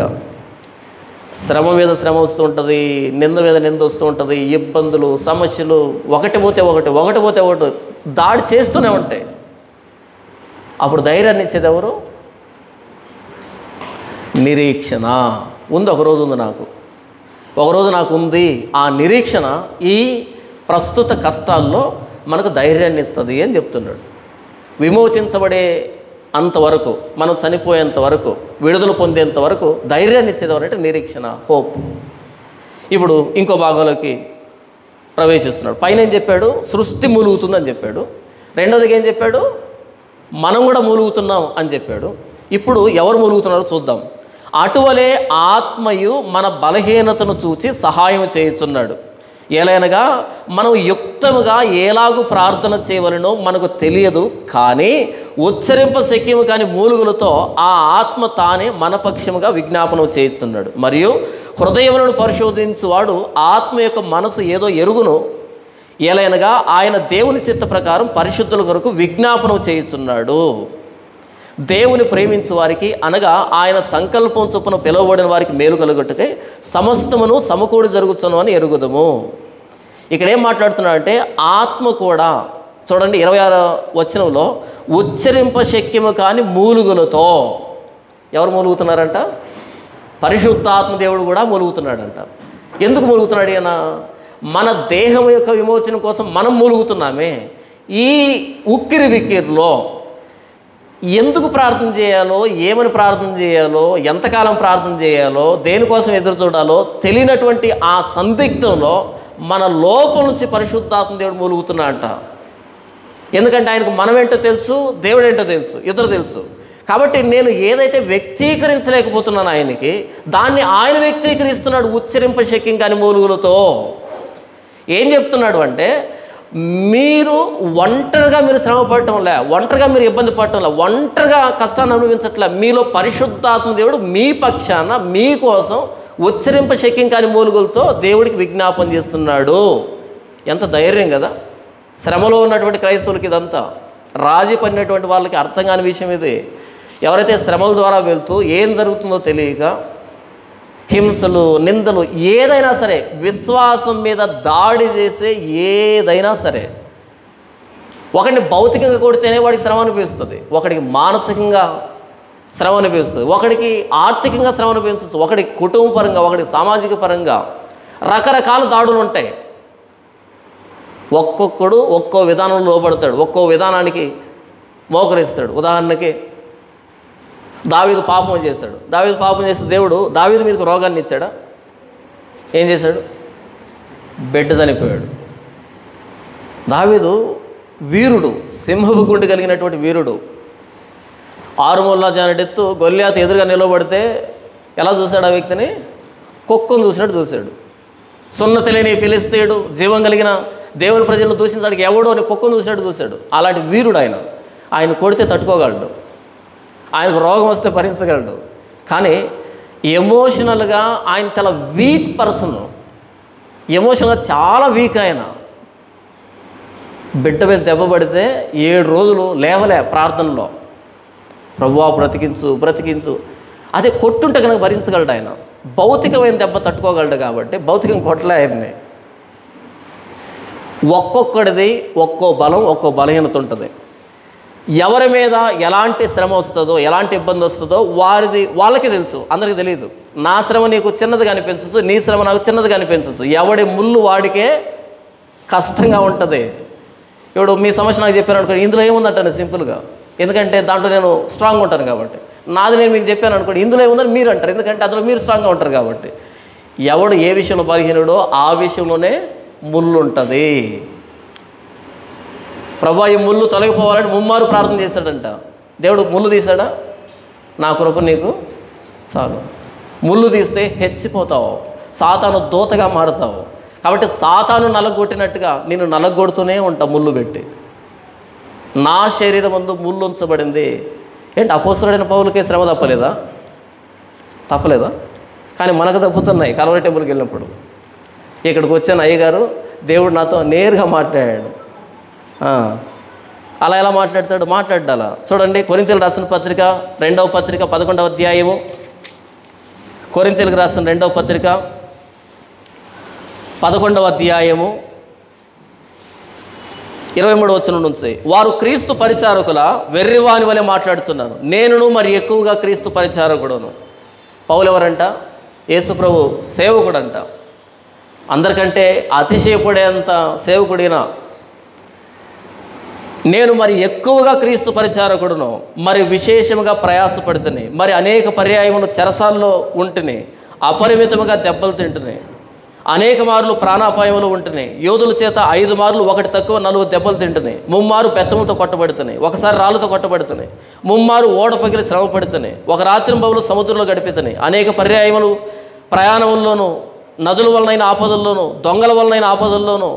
S1: శ్రమ మీద శ్రమ వస్తూ ఉంటుంది, నింద మీద నింద వస్తూ ఉంటుంది, ఇబ్బందులు, సమస్యలు ఒకటి పోతే ఒకటి దాడి చేస్తూనే ఉంటాయి. అప్పుడు ధైర్యాన్ని ఇచ్చేది ఎవరు? నిరీక్షణ ఉంది. ఒకరోజు నాకు ఉంది. ఆ నిరీక్షణ ఈ ప్రస్తుత కష్టాల్లో మనకు ధైర్యాన్ని ఇస్తుంది అని చెప్తున్నాడు. విమోచించబడే అంతవరకు, మనం చనిపోయేంత వరకు, విడుదల పొందేంత వరకు ధైర్యాన్ని ఇచ్చేది ఎవరంటే నిరీక్షణ, హోప్. ఇప్పుడు ఇంకో భాగంలోకి ప్రవేశిస్తున్నాడు. పైన ఏం చెప్పాడు? సృష్టి మూలుగుతుందని చెప్పాడు. రెండోదిగా ఏం చెప్పాడు? మనం కూడా మూలుగుతున్నాం అని చెప్పాడు. ఇప్పుడు ఎవరు మూలుగుతున్నారో చూద్దాం. అటువలే ఆత్మయు మన బలహీనతను చూచి సహాయం చేయుచున్నాడు. ఏలైనగా మనం యుక్తముగా ఎలాగూ ప్రార్థన చేయవలనో మనకు తెలియదు, కానీ ఉచ్చరింప శక్యము కాని మూలుగులతో ఆ ఆత్మ తానే మన పక్షముగా విజ్ఞాపనం చేయుచున్నాడు. మరియు హృదయములను పరిశోధించువాడు ఆత్మ యొక్క మనసు ఏదో ఎరుగును. ఏలైనగా ఆయన దేవుని చిత్త ప్రకారం పరిశుద్ధుల కొరకు విజ్ఞాపనం చేయుచున్నాడు. దేవుని ప్రేమించు వారికి, అనగా ఆయన సంకల్పం చొప్పున పిలువబడిన వారికి మేలు కలుగుటకై సమస్తమును సమకూడి జరుగుతును అని ఎరుగుదము. ఇక్కడ ఏం మాట్లాడుతున్నాడంటే ఆత్మ కూడా చూడండి 26వ వచనంలో ఉచ్చరింప శక్యము కాని మూలుగులతో. ఎవరు మూలుగుతున్నారంట? పరిశుద్ధాత్మ దేవుడు కూడా మూలుగుతున్నాడంట. ఎందుకు మూలుగుతున్నాడు ఈయన? మన దేహం యొక్క విమోచన కోసం మనం మూలుగుతున్నామే. ఈ ఉక్కిరి విక్కిరిలో ఎందుకు ప్రార్థన చేయాలో, ఏమని ప్రార్థన చేయాలో, ఎంతకాలం ప్రార్థన చేయాలో, దేనికోసం ఎదురు చూడాలో తెలియనటువంటి ఆ సందిగ్ధంలో మన లోపల నుంచి పరిశుద్ధాత్మ దేవుడు మూలుగుతున్నాడంట. ఎందుకంటే ఆయనకు మనమేంటో తెలుసు, దేవుడేంటో తెలుసు, ఇద్దరు తెలుసు. కాబట్టి నేను ఏదైతే వ్యక్తీకరించలేకపోతున్నాను ఆయనకి, దాన్ని ఆయన వ్యక్తీకరిస్తున్నాడు ఉచ్చరింప శక్యం కాని మూలుగులతో. ఏం చెప్తున్నాడు అంటే, మీరు ఒంటరిగా మీరు శ్రమ పడటంలే, ఒంటరిగా మీరు ఇబ్బంది పడటంలే, ఒంటరిగా కష్టాన్ని అనుభవించట్లే. మీలో పరిశుద్ధాత్మ దేవుడు మీ పక్షాన మీకోసం ఉచ్చరింప శక్యం కాని మూలుగులతో దేవుడికి విజ్ఞాపన చేస్తున్నాడు. ఎంత ధైర్యం కదా! శ్రమలో ఉన్నటువంటి క్రైస్తవులకి ఇదంతా రాజీ పడినటువంటి వాళ్ళకి అర్థం కాని విషయం ఇది. ఎవరైతే శ్రమల ద్వారా వెళ్తూ ఏం జరుగుతుందో తెలియక హింసలు, నిందలు, ఏదైనా సరే, విశ్వాసం మీద దాడి చేసే ఏదైనా సరే, ఒకడిని భౌతికంగా కొడితేనే వాడికి శ్రమ అనిపిస్తుంది, ఒకడికి మానసికంగా శ్రమ అనిపిస్తుంది, ఒకడికి ఆర్థికంగా శ్రమ అనిపించవచ్చు, ఒకడికి కుటుంబ పరంగా, ఒకడికి సామాజిక పరంగా రకరకాల దాడులు ఉంటాయి. ఒక్కొక్కడు ఒక్కో విధానంలో లోబడతాడు, ఒక్కో విధానానికి మోకరిస్తాడు. ఉదాహరణకి దావీదు పాపం చేశాడు. దావీదు పాపం చేస్తే దేవుడు దావీదు మీదకి రోగాన్ని ఇచ్చాడా? ఏం చేశాడు? బిడ్డ చనిపోయాడు. దావీదు వీరుడు, సింహపు గుండె కలిగినటువంటి వీరుడు. ఆరుమూల జానెడెత్తు గొల్లియాతు ఎదురుగా నిలబడితే ఎలా చూశాడు ఆ వ్యక్తిని? కుక్కను చూసినట్టు చూశాడు. సున్న తెలియని ఫిలిష్తీయుడు, జీవం కలిగిన దేవుని ప్రజలను దూషించడానికి ఎవడో అని కుక్కను చూసినట్టు చూశాడు. అలాంటి వీరుడు ఆయన కొడితే తట్టుకోగలడు, ఆయనకు రోగం వస్తే భరించగలడు. కానీ ఎమోషనల్గా ఆయన చాలా వీక్ పర్సన్, ఎమోషనల్గా చాలా వీక్. ఆయన బిడ్డ మీద దెబ్బ పడితే 7 రోజులు లేవలే ప్రార్థనలో, ప్రభువా బ్రతికించు బ్రతికించు. అదే కొట్టుంటే కనుక భరించగలడు. ఆయన భౌతికమైన దెబ్బ తట్టుకోగలడు కాబట్టి భౌతికం కొట్టలే ఆయన్ని. ఒక్కొక్కడిది ఒక్కో బలం, ఒక్కో బలహీనత ఉంటుంది. ఎవరి మీద ఎలాంటి శ్రమ వస్తుందో, ఎలాంటి ఇబ్బంది వస్తుందో వాళ్ళకి తెలుసు, అందరికీ తెలియదు. నా శ్రమ నీకు చిన్నదిగా అనిపించవచ్చు, నీ శ్రమ నాకు చిన్నదిగా అనిపించవచ్చు. ఎవడి ముళ్ళు వాడికే కష్టంగా ఉంటుంది. ఇప్పుడు మీ సమస్య నాకు చెప్పాను అనుకోండి, ఇందులో ఏముందంటాను సింపుల్గా, ఎందుకంటే దాంట్లో నేను స్ట్రాంగ్ ఉంటాను కాబట్టి. నాది నేను మీకు చెప్పాను అనుకోండి, ఇందులో ఏముందని మీరు అంటారు, ఎందుకంటే అందులో మీరు స్ట్రాంగ్గా ఉంటారు కాబట్టి. ఎవడు ఏ విషయంలో బలహీనుడో ఆ విషయంలోనే ముళ్ళు ఉంటుంది. ప్రభువా ఈ ముళ్ళు తొలగిపోవాలని ముమ్మారు ప్రార్థన చేశాడంట. దేవుడు ముళ్ళు తీశాడా? నా కృప నీకు చాలు. ముళ్ళు తీస్తే హెచ్చిపోతావు, సాతాను దూతగా మారుతావు. కాబట్టి సాతాను నలగొట్టినట్టుగా నేను నలగొడుతూనే ఉంటా ముళ్ళు పెట్టి. నా శరీరం ముందు ముళ్ళు ఉంచబడింది. ఏంటి అపోస్తలుడైన పౌలుకే శ్రమ తప్పలేదా? కానీ మనకు తప్పుతున్నాయి. కల్వరి టెంపుల్కి వెళ్ళినప్పుడు ఇక్కడికి వచ్చాను, అయ్యగారు దేవుడు నాతో నేరుగా మాట్లాడాడు. అలా ఎలా మాట్లాడాలా చూడండి. కొరింథీయులకు రాసిన పత్రిక 2వ పత్రిక 11వ అధ్యాయము. కొరింథీయులకు రాసిన 2వ పత్రిక 11వ అధ్యాయము 23వ వచనం నుంచి, వారు క్రీస్తు పరిచారకుల వెర్రివాని వలె మాట్లాడుతున్నాను, నేనును మరి ఎక్కువగా క్రీస్తు పరిచారకుడును. పౌలు ఎవరంట? యేసుప్రభు సేవకుడంట. అందరికంటే అతిశయపడేంత సేవకుడినా. నేను మరి ఎక్కువగా క్రీస్తు పరిచారకుడును, మరి విశేషముగా ప్రయాసపడుతుని, మరి అనేక పర్యాయములు చెరసాల్లో ఉంటుని, అపరిమితముగా దెబ్బలు తింటుని, అనేక మార్లు ప్రాణాపాయములు ఉంటున్నాయి, యోధుల చేత 5 మార్లు 1 తక్కువ 4 దెబ్బలు తింటున్నాయి, 3 మారు పెత్తములతో కొట్టబడుతున్నాయి, 1 సారి రాళ్ళతో కొట్టబడుతున్నాయి, 3 మారు ఓడ పగిలి శ్రమ పడుతున్నాయి, 1 రాత్రింబవులు సముద్రంలో గడిపితున్నాయి, అనేక పర్యాయములు ప్రయాణముల్లోనూ, నదుల వలనైన ఆపదల్లోనూ, దొంగల వలనైన ఆపదల్లోనూ,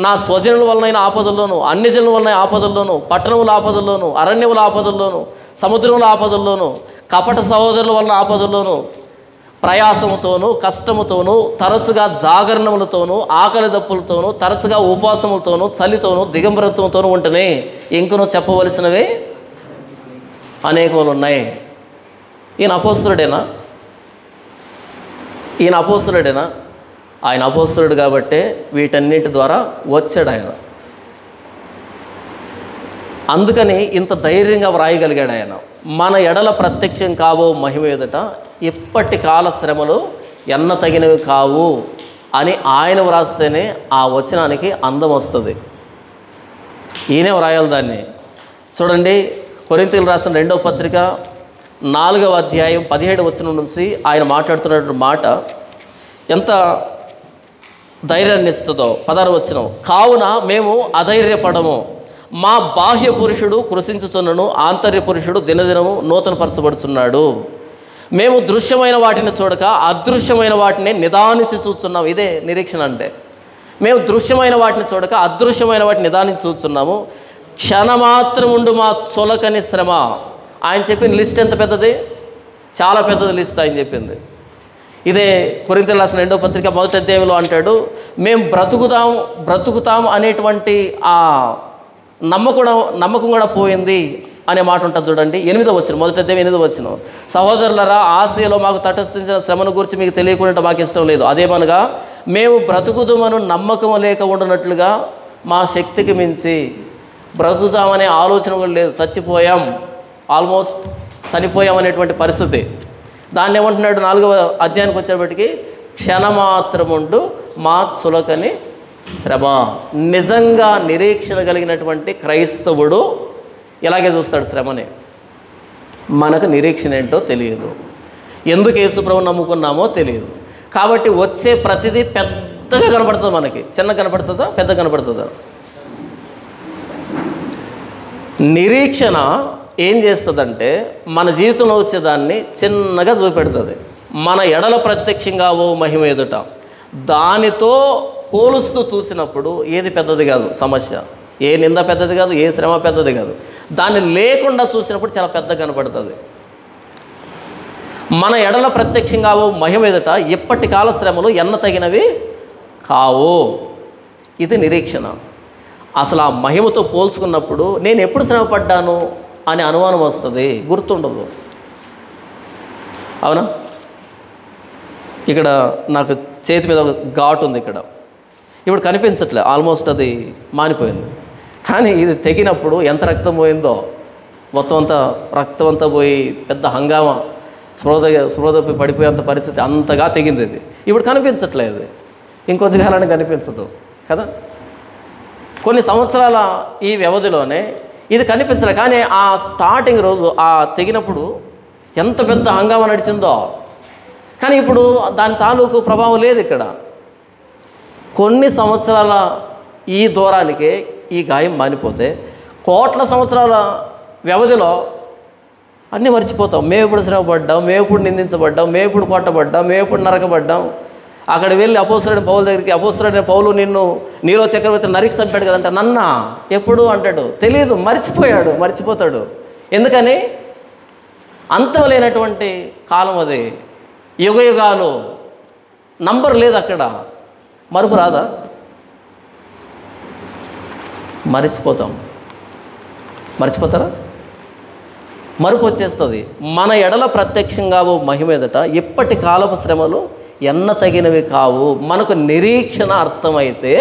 S1: నా స్వజనుల వలనైన ఆపదల్లోనూ, అన్ని జనుల వలన ఆపదల్లోనూ, పట్టణముల ఆపదల్లోనూ, అరణ్యముల ఆపదల్లోనూ, సముద్రముల ఆపదల్లోనూ, కపట సహోదరుల వలన ఆపదల్లోనూ, ప్రయాసముతోనూ కష్టముతోనూ, తరచుగా జాగరణములతోనూ, ఆకలి దప్పులతోనూ, తరచుగా ఉపవాసములతోనూ, చలితోనూ, దిగంబరత్వంతోనూ ఉంటేనే ఇంకనూ చెప్పవలసినవే అనేకములు ఉన్నాయి. ఈయన అపోస్తలుడేనా? ఆయన అపోస్తలుడు కాబట్టే వీటన్నిటి ద్వారా వచ్చాడు ఆయన. అందుకని ఇంత ధైర్యంగా వ్రాయగలిగాడు ఆయన. మన ఎడల ప్రత్యక్షం కావో మహిమ ఎదుట ఇప్పటి కాల శ్రమలు ఎన్న తగినవి కావు అని ఆయన వ్రాస్తేనే ఆ వచనానికి అందం వస్తుంది. ఈయనే వ్రాయాలి దాన్ని. చూడండి, కొరింథీయులకు రాసిన 2వ పత్రిక 4వ అధ్యాయం 17వ వచనం నుంచి ఆయన మాట్లాడుతున్నటువంటి మాట ఎంత ధైర్యాన్ని ఇస్తుందో. 16వ వచనం, కావున మేము అధైర్యపడము, మా బాహ్య పురుషుడు కృషించుచున్నను, ఆంతర్య పురుషుడు దినదినము నూతనపరచబడుచున్నాడు. మేము దృశ్యమైన వాటిని చూడక అదృశ్యమైన వాటిని నిదానించి చూస్తున్నాము. ఇదే నిరీక్షణ అంటే. మేము దృశ్యమైన వాటిని చూడక అదృశ్యమైన వాటిని నిదానించి చూస్తున్నాము. క్షణమాత్రముండు మా చొలకని శ్రమ. ఆయన చెప్పిన లిస్ట్ ఎంత పెద్దది? చాలా పెద్దది లిస్ట్ ఆయన చెప్పింది. ఇదే కొరింథీయులకు రాసిన 2వ పత్రిక 1వ అధ్యాయంలో అంటాడు, మేము బ్రతుకుతాం అనేటువంటి ఆ నమ్మకం కూడా పోయింది అనే మాట ఉంటుంది చూడండి. 8వ వచనం, 1వ అధ్యాయం 8వ వచనం, సహోదరులరా, ఆసియాలో మాకు తటస్థించిన శ్రమను గురించి మీకు తెలియకుండా మాకు ఇష్టం లేదు. అదేమనగా మేము బ్రతుకుతామను నమ్మకం లేక ఉండనట్లుగా మా శక్తికి మించి బ్రతుకుతామనే ఆలోచన కూడా లేదు. చచ్చిపోయాం, ఆల్మోస్ట్ చనిపోయాం అనేటువంటి పరిస్థితి. దాన్ని ఏమంటున్నాడు 4వ అధ్యాయానికి వచ్చేప్పటికి, క్షణమాత్రముండు మా చులకని శ్రమ. నిజంగా నిరీక్షణ కలిగినటువంటి క్రైస్తవుడు ఇలాగే చూస్తాడు శ్రమని. మనకు నిరీక్షణ ఏంటో తెలియదు, ఎందుకు యేసుప్రభువుని నమ్ముకున్నామో తెలియదు. కాబట్టి వచ్చే ప్రతిదీ పెద్దగా కనపడుతుంది మనకి. చిన్న కనపడుతుందా, పెద్ద కనపడుతుందా? నిరీక్షణ ఏం చేస్తుందంటే మన జీవితంలో వచ్చేదాన్ని చిన్నగా చూపెడుతుంది. మన ఎడల ప్రత్యక్షంగా ఓ మహిమ ఎదుట దానితో పోలుస్తూ చూసినప్పుడు ఏది పెద్దది కాదు సమస్య, ఏ నింద పెద్దది కాదు, ఏ శ్రమ పెద్దది కాదు. దాన్ని లేకుండా చూసినప్పుడు చాలా పెద్దగా కనపడుతుంది. మన ఎడల ప్రత్యక్షంగా ఓ మహిమ ఎదుట ఇప్పటి కాల శ్రమలు ఎన్న తగినవి కావు. ఇది నిరీక్షణ. అసలు ఆ మహిమతో పోల్చుకున్నప్పుడు నేను ఎప్పుడు శ్రమ పడ్డాను అనే అనుమానం వస్తుంది, గుర్తుండదు. అవునా? ఇక్కడ నాకు చేతి మీద ఒక ఘాటు ఉంది, ఇక్కడ ఇప్పుడు కనిపించట్లే, ఆల్మోస్ట్ అది మానిపోయింది. కానీ ఇది తెగినప్పుడు ఎంత రక్తం పోయిందో, మొత్తం అంతా రక్తం అంతా పోయి పెద్ద హంగామా, స్పృహ పడిపోయేంత పరిస్థితి, అంతగా తెగింది ఇది. ఇప్పుడు కనిపించట్లేదు, ఇంకొద్ది కాలానికి కనిపించదు కదా. కొన్ని సంవత్సరాల ఈ వ్యవధిలోనే ఇది కనిపించలే. కానీ ఆ స్టార్టింగ్ రోజు ఆ తెగినప్పుడు ఎంత పెద్ద హంగామా నడిచిందో, కానీ ఇప్పుడు దాని తాలూకు ప్రభావం లేదు ఇక్కడ. కొన్ని సంవత్సరాల ఈ దూరానికే ఈ గాయం మానిపోతే కోట్ల సంవత్సరాల వ్యవధిలో అన్నీ మర్చిపోతాం. మేము ఎప్పుడు శ్రమపడ్డాం, మేము ఎప్పుడు నిందించబడ్డాం, మేము ఎప్పుడు కొట్టబడ్డాం, మేము ఎప్పుడు నరకబడ్డాం. అక్కడ వెళ్ళి అపోస్తలుడైన పౌలు దగ్గరికి, అపోస్తలుడైన పౌలు నిన్ను నీరో చక్రవర్తి నరికి చంపాడు కదంట, నన్నా ఎప్పుడు అంటాడు, తెలియదు, మర్చిపోతాడు. ఎందుకని? అంతం లేనటువంటి కాలం అది, యుగయుగాలు, నంబర్ లేదు అక్కడ. మరుపు రాదా? మర్చిపోతారా? మరుపు వచ్చేస్తుంది. మన ఎడల ప్రత్యక్షంగా మహిమ ఎదుట ఇప్పటి కాలపు శ్రమలు ఎన్న తగినవి కావు. మనకు నిరీక్షణ అర్థమైతే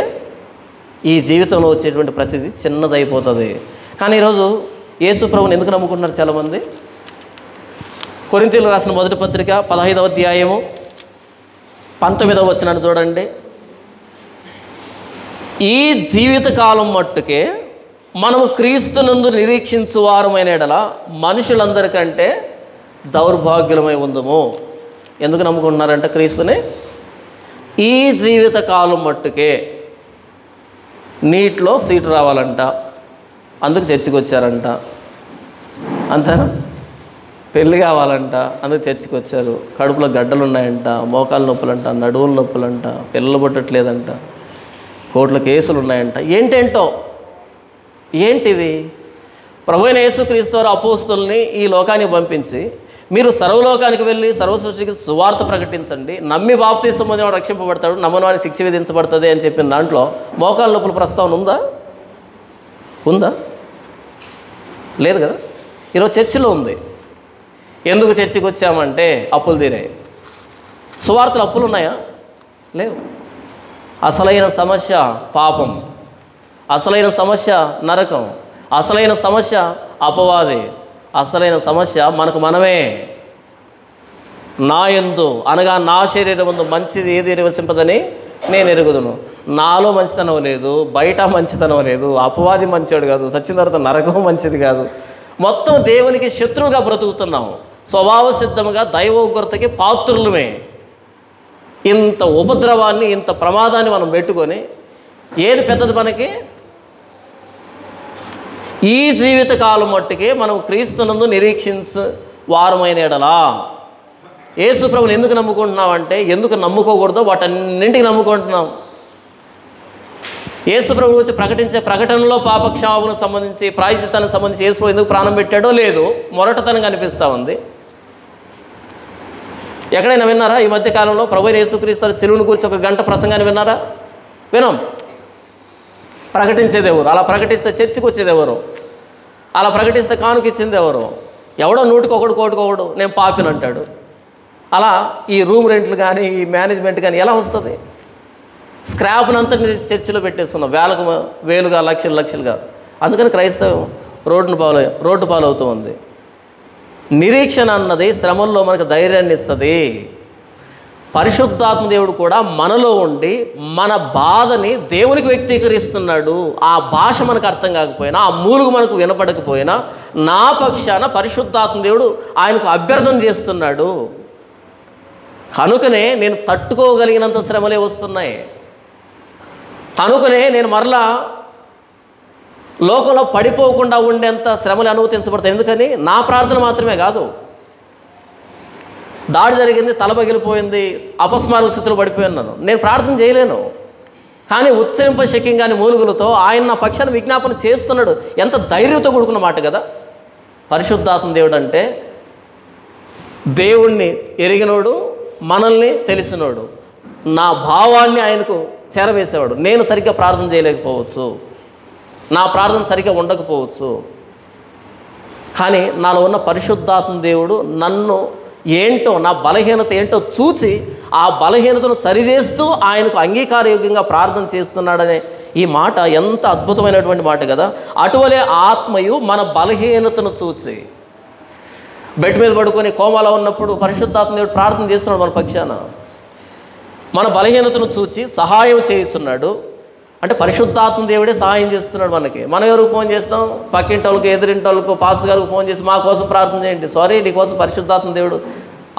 S1: ఈ జీవితంలో వచ్చేటువంటి ప్రతిదీ చిన్నదైపోతుంది. కానీ ఈరోజు యేసు ప్రభువుని ఎందుకు నమ్ముకుంటున్నారు చాలామంది? కొరింథీయులకు రాసిన మొదటి పత్రిక 15వ అధ్యాయము 19వ వచనాన్ని చూడండి. ఈ జీవితకాలం మట్టుకే మనము క్రీస్తునందు నిరీక్షించు వారమైన ఎడల మనుషులందరికంటే దౌర్భాగ్యులమై ఉందము. ఎందుకు నమ్ముకుంటున్నారంటే క్రీస్తుని? ఈ జీవితకాలం మట్టుకే నీటిలో సీటు రావాలంట, అందుకు చర్చికి వచ్చారంట. అంతేనా? పెళ్ళి కావాలంట, అందుకు చర్చికి వచ్చారు. కడుపులో గడ్డలు ఉన్నాయంట, మోకాలు నొప్పులంట, నడువుల నొప్పులంట, పిల్లలు పుట్టట్లేదంట, కోట్ల కేసులు ఉన్నాయంట. ఏంటివి? ప్రభువైన యేసుక్రీస్తు వారు అపోస్తుల్ని ఈ లోకానికి పంపించి, మీరు సర్వలోకానికి వెళ్ళి సర్వసృష్టికి సువార్త ప్రకటించండి, నమ్మి బాప్తీసం పొందిన రక్షింపబడతాడు, నమ్మని వారికి శిక్ష విధించబడుతుంది అని చెప్పిన దాంట్లో మోకాళ్ళ నొప్పుల ప్రస్తావన ఉందా? లేదు కదా. ఈరోజు చర్చిలో ఉంది. ఎందుకు చర్చికి వచ్చామంటే అప్పులు తీరాయి. సువార్తలు అప్పులు ఉన్నాయా? లేవు. అసలైన సమస్య పాపం, అసలైన సమస్య నరకం, అసలైన సమస్య అపవాది, అసలైన సమస్య మనకు మనమే. నా యందు అనగా నా శరీరమందు మంచిది ఏది నివసింపదని నేను ఎరుగుదును. నాలో మంచితనం లేదు, బయట మంచితనం లేదు, అపవాది మంచోడు కాదు, సచ్చిన తర్వాత నరకం మంచిది కాదు. మొత్తం దేవునికి శత్రువుగా బ్రతుకుతున్నాము. స్వభావ సిద్ధముగా దైవోగ్రతకి పాత్రులమే. ఇంత ఉపద్రవాన్ని, ఇంత ప్రమాదాన్ని మనం పెట్టుకొని ఏది పెద్దది మనకి? ఈ జీవితకాలం మట్టుకే మనం క్రీస్తునందు నిరీక్షించు వారమైన ఎడలా. యేసు ప్రభువుని ఎందుకు నమ్ముకుంటున్నాం అంటే, ఎందుకు నమ్ముకోకూడదో వాటన్నింటికి నమ్ముకుంటున్నాం. యేసు ప్రభు గురించి ప్రకటించే ప్రకటనలో పాపక్షమాపణకు సంబంధించి, ప్రాయశ్చిత్తానికి సంబంధించి యేసు ప్రభు ఎందుకు ప్రాణం పెట్టాడో లేదు, మొరటతనం కనిపిస్తూ ఉంది. ఎక్కడైనా విన్నారా ఈ మధ్యకాలంలో ప్రభువైన యేసుక్రీస్తు శిలువను గురించి ఒక గంట ప్రసంగాన్ని విన్నారా? వినం. ప్రకటించేది ఎవరు? అలా ప్రకటిస్తే చర్చికి వచ్చేది ఎవరు? అలా ప్రకటిస్తే కానుకిచ్చింది ఎవరు? ఎవడో నూటికొకడు కోటికొకడు నేను పాపిని అంటాడు. అలా ఈ రూమ్ రెంట్లు కానీ, ఈ మేనేజ్మెంట్ కానీ ఎలా వస్తుంది? స్క్రాప్నంతా చర్చిలో పెట్టేస్తున్నాం, వేలుగా లక్షలుగా. అందుకని క్రైస్తవం రోడ్డు పాలవుతూ ఉంది. నిరీక్షణ అన్నది శ్రమల్లో మనకు ధైర్యాన్ని ఇస్తుంది. పరిశుద్ధాత్మ దేవుడు కూడా మనలో ఉండి మన బాధని దేవునికి వ్యక్తీకరిస్తున్నాడు. ఆ భాష మనకు అర్థం కాకపోయినా, ఆ మూలుగు మనకు వినపడకపోయినా, నా పక్షాన పరిశుద్ధాత్మ దేవుడు ఆయనకు అభ్యర్థన చేస్తున్నాడు. కనుకనే నేను తట్టుకోగలిగినంత శ్రమలే వస్తున్నాయి. కనుకనే నేను మరలా లోకంలో పడిపోకుండా ఉండేంత శ్రమలు అనుమతించబడతాయి. ఎందుకని? నా ప్రార్థన మాత్రమే కాదు, దాడి జరిగింది, తల పగిలిపోయింది, అపస్మారక స్థితిలో పడిపోయినాను, నేను ప్రార్థన చేయలేను. కానీ ఉచ్చరింప శక్యంగాని మూలుగులతో ఆయన నా పక్షాన్ని విజ్ఞాపన చేస్తున్నాడు. ఎంత ధైర్యంతో కూడుకున్న మాట కదా. పరిశుద్ధాత్మ దేవుడు అంటే దేవుణ్ణి ఎరిగినోడు, మనల్ని తెలిసినోడు, నా భావాన్ని ఆయనకు చేరవేసేవాడు. నేను సరిగ్గా ప్రార్థన చేయలేకపోవచ్చు, నా ప్రార్థన సరిగ్గా ఉండకపోవచ్చు, కానీ నాలో ఉన్న పరిశుద్ధాత్మ దేవుడు నన్ను ఏంటో, నా బలహీనత ఏంటో చూసి ఆ బలహీనతను సరిచేస్తూ ఆయనకు అంగీకారయోగ్యంగా ప్రార్థన చేస్తున్నాడనే ఈ మాట ఎంత అద్భుతమైనటువంటి మాట కదా. అటువలే ఆత్మయు మన బలహీనతను చూసి, బెడ్ మీద పడుకొని కోమాలో ఉన్నప్పుడు పరిశుద్ధాత్మ దేవుడు ప్రార్థన చేస్తున్నాడు మన పక్షాన, మన బలహీనతను చూచి సహాయం చేస్తున్నాడు. అంటే పరిశుద్ధాత్మ దేవుడే సహాయం చేస్తున్నాడు మనకి. మనం ఎవరికి ఫోన్ చేస్తాం? పక్కింటి వాళ్ళకు, ఎదురింటి వాళ్ళకు, పాస్టర్ గారికి ఫోన్ చేసి మా కోసం ప్రార్థన చేయండి. సారీ, నీ కోసం పరిశుద్ధాత్మ దేవుడు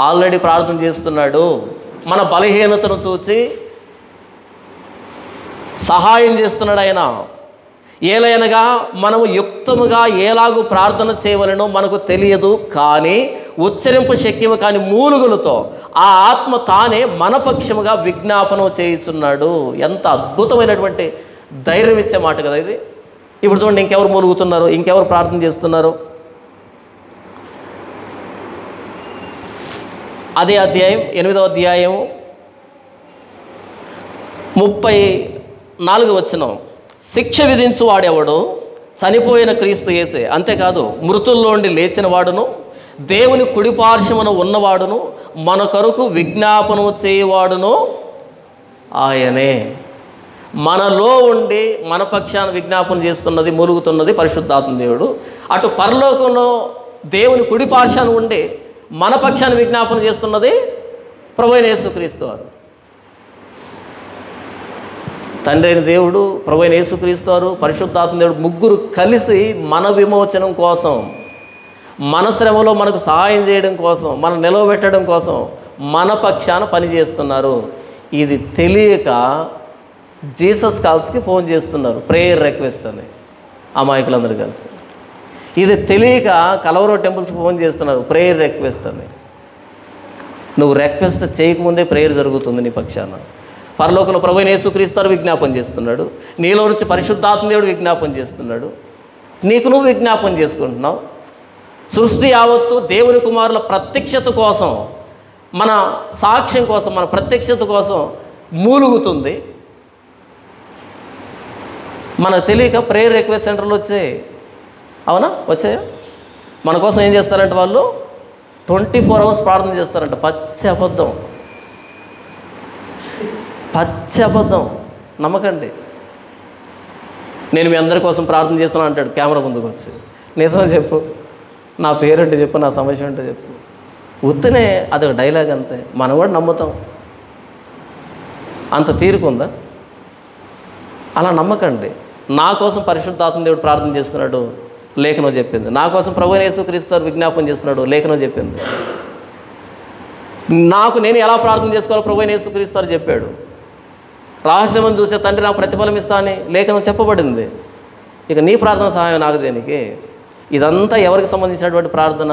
S1: ఆల్రెడీ ప్రార్థన చేస్తున్నాడు. మన బలహీనతను చూసి సహాయం చేస్తున్నాడు ఆయన. ఏలైనగా మనము యుక్తముగా ఎలాగూ ప్రార్థన చేయవలనో మనకు తెలియదు, కానీ ఉచ్చరింపు శక్యము కాని మూలుగులతో ఆ ఆత్మ తానే మన పక్షముగా విజ్ఞాపనం చేయుచున్నాడు. ఎంత అద్భుతమైనటువంటి ధైర్యం ఇచ్చే మాట కదా ఇది. ఇప్పుడు చూడండి, ఇంకెవరు మూలుగుతున్నారు, ఇంకెవరు ప్రార్థన చేస్తున్నారు. అదే అధ్యాయం 8వ అధ్యాయం 34వ వచనం. శిక్ష విధించు వాడెవడు? చనిపోయిన క్రీస్తు యేసే. అంతేకాదు, మృతుల్లోండి లేచిన వాడును, దేవుని కుడిపార్శ్వమున ఉన్నవాడును, మన కొరకు విజ్ఞాపనము చేయవాడును ఆయనే. మనలో ఉండి మన పక్షాన విజ్ఞాపన చేస్తున్నది, మూలుగుతున్నది పరిశుద్ధాత్మ దేవుడు. అటు పరలోకంలో దేవుని కుడిపార్శ్వాన ఉండి మన పక్షాన విజ్ఞాపన చేస్తున్నది ప్రభువైన యేసుక్రీస్తు వారు. తండ్రి అయిన దేవుడు, ప్రభువైన యేసుక్రీస్తు వారు, పరిశుద్ధాత్మ దేవుడు ముగ్గురు కలిసి మన విమోచనం కోసం, మన శ్రమలో మనకు సహాయం చేయడం కోసం, మనం నిలవబెట్టడం కోసం మన పక్షాన పనిచేస్తున్నారు. ఇది తెలియక జీసస్ కాల్స్కి ఫోన్ చేస్తున్నారు, ప్రేయర్ రిక్వెస్ట్ అని, అమాయకులందరూ కలిసి. ఇది తెలియక కలవరో టెంపుల్స్కి ఫోన్ చేస్తున్నారు, ప్రేయర్ రిక్వెస్ట్ అని. నువ్వు రిక్వెస్ట్ చేయకముందే ప్రేయర్ జరుగుతుంది నీ పక్షాన. పరలోకంలో ప్రభువైన యేసుక్రీస్తు విజ్ఞాపన చేస్తున్నాడు, నీలో నుంచి పరిశుద్ధాత్మ దేవుడు విజ్ఞాపన చేస్తున్నాడు, నీకు నువ్వు విజ్ఞాపన చేసుకుంటున్నావు. సృష్టి యావత్తు దేవుని కుమారుల ప్రత్యక్షత కోసం, మన సాక్ష్యం కోసం, మన ప్రత్యక్షత కోసం మూలుగుతుంది. మనకు తెలియక ప్రేయర్ రిక్వెస్ట్ సెంటర్లు వచ్చాయి. అవునా? వచ్చాయా? మన కోసం ఏం చేస్తారంటే వాళ్ళు 24 hours ప్రార్థన చేస్తారంట. పచ్చి అబద్ధం, పచ్చి అబద్ధం, నమ్మకండి. నేను మీ అందరి కోసం ప్రార్థన చేస్తున్నాను అంటాడు కెమెరా ముందుకు వచ్చి. నిజం చెప్పు, నా పేరేంటో చెప్పు, నా సమస్య ఏంటో చెప్పు. ఉత్తనే అదొక డైలాగ్ అంతే, మనం కూడా నమ్ముతాం. అంత తీరుకుందా? అలా నమ్మకండి. నా కోసం పరిశుద్ధాత్మ దేవుడు ప్రార్థన చేస్తున్నాడు, లేఖనం చెప్పింది. నా కోసం ప్రభువైన యేసుక్రీస్తు విజ్ఞాపన చేస్తున్నాడు, లేఖనం చెప్పింది. నాకు నేను ఎలా ప్రార్థన చేసుకోవాలో ప్రభువైన యేసుక్రీస్తు చెప్పాడు. రహస్యమని చూసే తండ్రి నాకు ప్రతిఫలం ఇస్తా అని లేఖనం చెప్పబడింది. ఇక నీ ప్రార్థన సహాయం నాకు దేనికి? ఇదంతా ఎవరికి సంబంధించినటువంటి ప్రార్థన?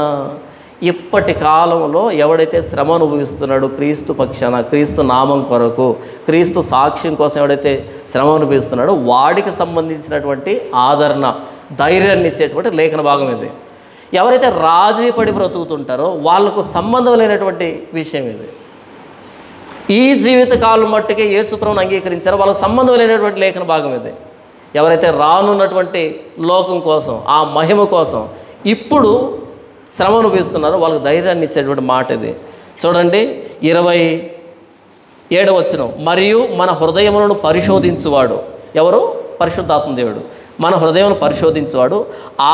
S1: ఇప్పటి కాలంలో ఎవడైతే శ్రమ అనుభవిస్తున్నాడో క్రీస్తు పక్షాన, క్రీస్తు నామం కొరకు, క్రీస్తు సాక్ష్యం కోసం ఎవడైతే శ్రమ అనుభవిస్తున్నాడో వాడికి సంబంధించినటువంటి ఆదరణ, ధైర్యాన్ని ఇచ్చేటువంటి లేఖన భాగం ఇది. ఎవరైతే రాజీ పడి బ్రతుకుతుంటారో వాళ్లకు సంబంధం లేనటువంటి విషయం ఇది. ఈ జీవితకాలం మట్టుకే యేసుప్రభువును అంగీకరించారో వాళ్ళకు సంబంధం లేనటువంటి లేఖన భాగం ఇది. ఎవరైతే రానున్నటువంటి లోకం కోసం, ఆ మహిమ కోసం ఇప్పుడు శ్రమ అనుభవిస్తున్నారో వాళ్ళకు ధైర్యాన్ని ఇచ్చేటువంటి మాట ఇది. చూడండి 27వ వచనం. మరియు మన హృదయములను పరిశోధించువాడు ఎవరు? పరిశుద్ధాత్మ దేవుడు. మన హృదయం పరిశోధించేవాడు,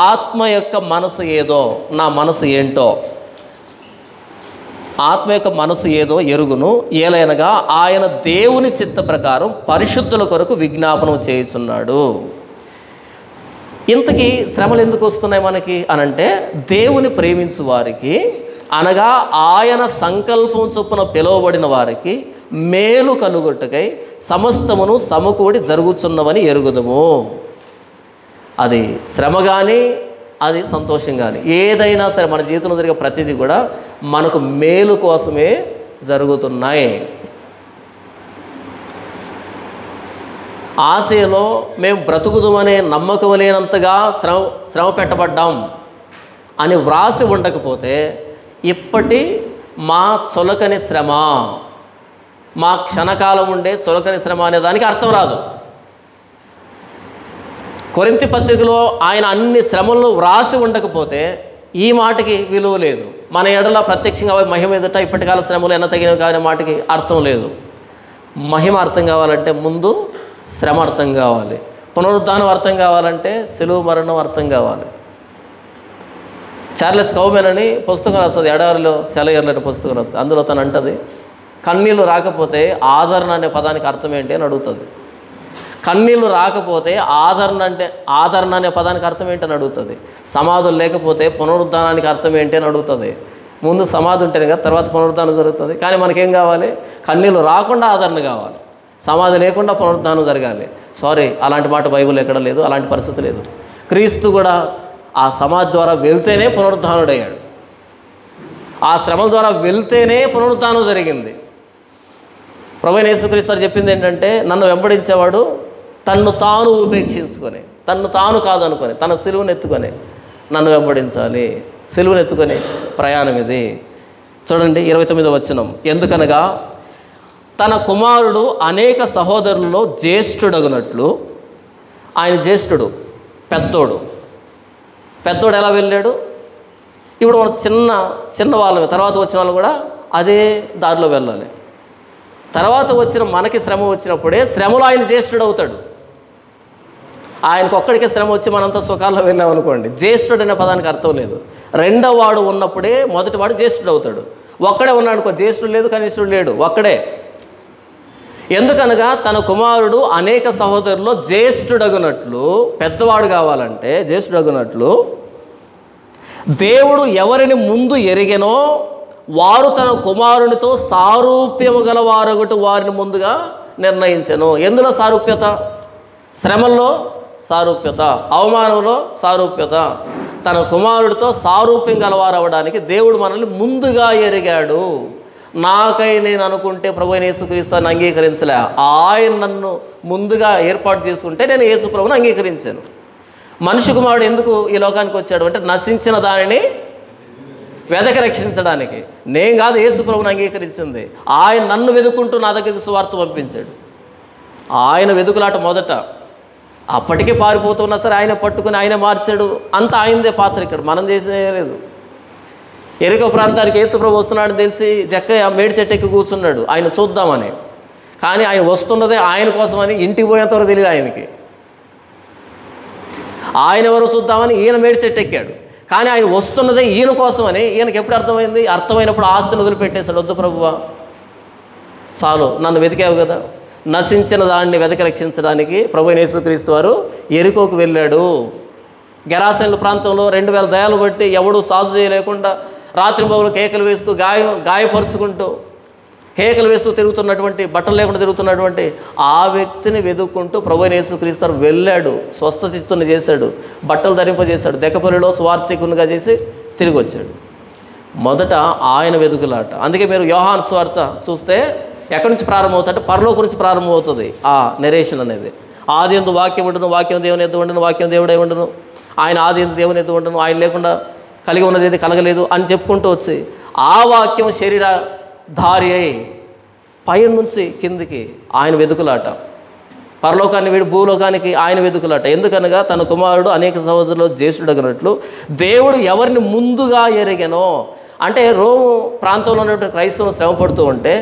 S1: ఆత్మ యొక్క మనసు ఏదో, నా మనసు ఏంటో, ఆత్మ యొక్క మనసు ఏదో ఎరుగును. ఏలైనగా ఆయన దేవుని చిత్త ప్రకారం పరిశుద్ధుల కొరకు విజ్ఞాపనం చేయుచున్నాడు. ఇంతకీ శ్రమలు ఎందుకు వస్తున్నాయి మనకి అనంటే, దేవుని ప్రేమించు వారికి, అనగా ఆయన సంకల్పం చొప్పున పిలువబడిన వారికి మేలు కనుగొట్టుకై సమస్తమును సమకూడి జరుగుతున్నవని ఎరుగుదము. అది శ్రమ కానీ అది సంతోషం కానీ ఏదైనా సరే మన జీవితంలో జరిగే ప్రతిదీ కూడా మనకు మేలు కోసమే జరుగుతున్నాయి. ఆశలో మేము బ్రతుకుదామనే నమ్మకం లేనంతగా శ్రమ పెట్టబడ్డాం అని వ్రాసి ఉండకపోతే ఇప్పటి మా చులకని శ్రమ, మా క్షణకాలం ఉండే చులకని శ్రమ అనే దానికి అర్థం రాదు. కొరింథీ పత్రికలో ఆయన అన్ని శ్రమలను వ్రాసి ఉండకపోతే ఈ మాటకి విలువ లేదు. మన ఎడల ప్రత్యక్షంగా మహిమ ఎదుట ఇప్పటికాల శ్రమలు ఎన్న తగినవి కాని మాటకి అర్థం లేదు. మహిమ అర్థం కావాలంటే ముందు శ్రమ అర్థం కావాలి. పునరుద్ధానం అర్థం కావాలంటే సిలువ మరణం అర్థం కావాలి. చార్లెస్ కౌమెన్ అని పుస్తకం రాస్తుంది, ఎడారిలో సెలయర్లు పుస్తకం రాస్తుంది. అందులో తను అంటది, కన్నీళ్ళు రాకపోతే ఆదరణ అనే పదానికి అర్థం ఏంటి అని అడుగుతుంది. కన్నీళ్ళు రాకపోతే ఆదరణ అనే పదానికి అర్థం ఏంటి అని అడుగుతుంది. సమాధులు లేకపోతే పునరుద్ధానానికి అర్థం ఏంటి అని అడుగుతుంది. ముందు సమాధి ఉంటేనే కదా తర్వాత పునరుద్ధానం జరుగుతుంది. కానీ మనకేం కావాలి? కన్నీళ్ళు రాకుండా ఆదరణ కావాలి, సమాధి లేకుండా పునరుద్ధానం జరగాలి. సారీ, అలాంటి మాట బైబిల్ ఎక్కడ లేదు, అలాంటి పరిస్థితి లేదు. క్రీస్తు కూడా ఆ సమాధి ద్వారా వెళ్తేనే పునరుద్ధానుడయ్యాడు. ఆ శ్రమల ద్వారా వెళ్తేనే పునరుద్ధానం జరిగింది. ప్రభువైన యేసుక్రీస్తు చెప్పింది ఏంటంటే, నన్ను వెంబడించేవాడు తన్ను తాను ఉపేక్షించుకొని, తన్ను తాను కాదనుకొని, తన సిలువను ఎత్తుకొని నన్ను వెంబడించాలి. సిలువను ఎత్తుకొని ప్రయాణం ఇది. చూడండి 29వ వచనం, ఎందుకనగా తన కుమారుడు అనేక సహోదరులలో జ్యేష్ఠుడగునట్లు, ఆయన జ్యేష్ఠుడు, పెద్దోడు ఎలా వెళ్ళాడు? ఇప్పుడు మన చిన్న వాళ్ళమే, తర్వాత వచ్చిన వాళ్ళు కూడా అదే దారిలో వెళ్ళాలి. తర్వాత వచ్చిన మనకి శ్రమ వచ్చినప్పుడే శ్రమలో ఆయన జ్యేష్ఠుడు అవుతాడు. ఆయనకు ఒక్కడికే శ్రమ వచ్చి మనంతా సుఖాల్లో వెళ్ళామనుకోండి, జ్యేష్ఠుడు అనే పదానికి అర్థం లేదు. రెండవ వాడు ఉన్నప్పుడే మొదటి వాడు జ్యేష్ఠుడు అవుతాడు. ఒక్కడే ఉన్నాడు అనుకో, జ్యేష్ఠుడు లేదు కనిష్ఠుడు లేడు, ఒక్కడే. ఎందుకనగా తన కుమారుడు అనేక సహోదరుల్లో జ్యేష్ఠుడగునట్లు, పెద్దవాడు కావాలంటే జ్యేష్ఠుడగునట్లు దేవుడు ఎవరిని ముందు ఎరిగెనో వారు తన కుమారునితో సారూప్యము గల వారొకటి వారిని ముందుగా నిర్ణయించెను. ఎందులో సారూప్యత? శ్రమల్లో సారూప్యత, అవమానంలో సారూప్యత. తన కుమారుడితో సారూప్యం గలవారు అవ్వడానికి దేవుడు మనల్ని ముందుగా ఎరిగాడు. నాకై నేను అనుకుంటే ప్రభువైన యేసుక్రీస్తుని అంగీకరించలే, ఆయన నన్ను ముందుగా ఏర్పాటు చేసుకుంటే నేను యేసు ప్రభువుని అంగీకరించాను. మనిషి కుమారుడు ఎందుకు ఈ లోకానికి వచ్చాడు అంటే నశించిన దానిని వెదకి రక్షించడానికి. నేను కాదు యేసు ప్రభువుని అంగీకరించింది, ఆయన నన్ను వెతుక్కుంటూ నా దగ్గరికి సువార్త పంపించాడు. ఆయన వెతుకులాట మొదట, అప్పటికే పారిపోతున్నా సరే ఆయన పట్టుకుని ఆయన మార్చాడు. అంతా ఆయనదే పాత్ర, ఇక్కడ మనం చేసేదే లేదు. ఎరికో ప్రాంతానికి యేసు ప్రభు వస్తున్నాడని తెలిసి జక్కయ్య మేడి చెట్టు ఎక్కి కూర్చున్నాడు ఆయన చూద్దామని. కానీ ఆయన వస్తున్నదే ఆయన కోసమని ఇంటికి పోయేంతవరకు తెలియదు ఆయనకి. ఆయన ఎవరో చూద్దామని ఈయన మేడి చెట్టు ఎక్కాడు. కానీ ఆయన వస్తున్నదే ఈయన కోసమని ఈయనకి ఎప్పుడు అర్థమైంది? అర్థమైనప్పుడు ఆస్తిని వదిలిపెట్టేశాడు. వద్దు ప్రభువా, చాలు నన్ను వెతికావు కదా. నశించిన దాన్ని వెతకి రక్షించడానికి ప్రభువైన యేసుక్రీస్తు వారు ఎరికోకు వెళ్ళాడు. గెరాసేనుల ప్రాంతంలో 2000 దయాలు బట్టి ఎవడు సాధు చేయలేకుండా రాత్రింబవలు కేకలు వేస్తూ గాయపరుచుకుంటూ కేకలు వేస్తూ తిరుగుతున్నటువంటి, బట్టలు లేకుండా తిరుగుతున్నటువంటి ఆ వ్యక్తిని వెతుక్కుంటూ ప్రభువైన యేసుక్రీస్తు వారు వెళ్ళాడు. స్వస్థచిత్తుని చేశాడు, బట్టలు ధరింపజేశాడు, దెక్కపల్లిలో స్వార్థికునిగా చేసి తిరిగి వచ్చాడు. మొదట ఆయన వెతుకులాట. అందుకే మీరు యోహాను సువార్త చూస్తే ఎక్కడి నుంచి ప్రారంభమవుతుందంటే పరలోకం నుంచి ప్రారంభమవుతుంది ఆ నెరేషన్ అనేది. ఆది యందు వాక్యం ఉండును, వాక్యం దేవుని ఎద్దు ఉండును, వాక్యం దేవుడై ఉండును, ఆయన ఆది యందు దేవుని ఎద్దు ఉండును, ఆయన లేకుండా కలిగి ఉన్నది ఏది కలగలేదు అని చెప్పుకుంటూ వచ్చి ఆ వాక్యం శరీరధారి అయి పైన నుంచి కిందికి ఆయన వెతుకులాట. పరలోకాన్ని వీడు భూలోకానికి ఆయన వెతుకులాట. ఎందుకనగా తన కుమారుడు అనేక సహోదరులు జ్యేష్ఠుడగినట్లు దేవుడు ఎవరిని ముందుగా ఎరిగెనో, అంటే రోము ప్రాంతంలో ఉన్నటువంటి క్రైస్తవులు శ్రమ పడుతూ ఉంటే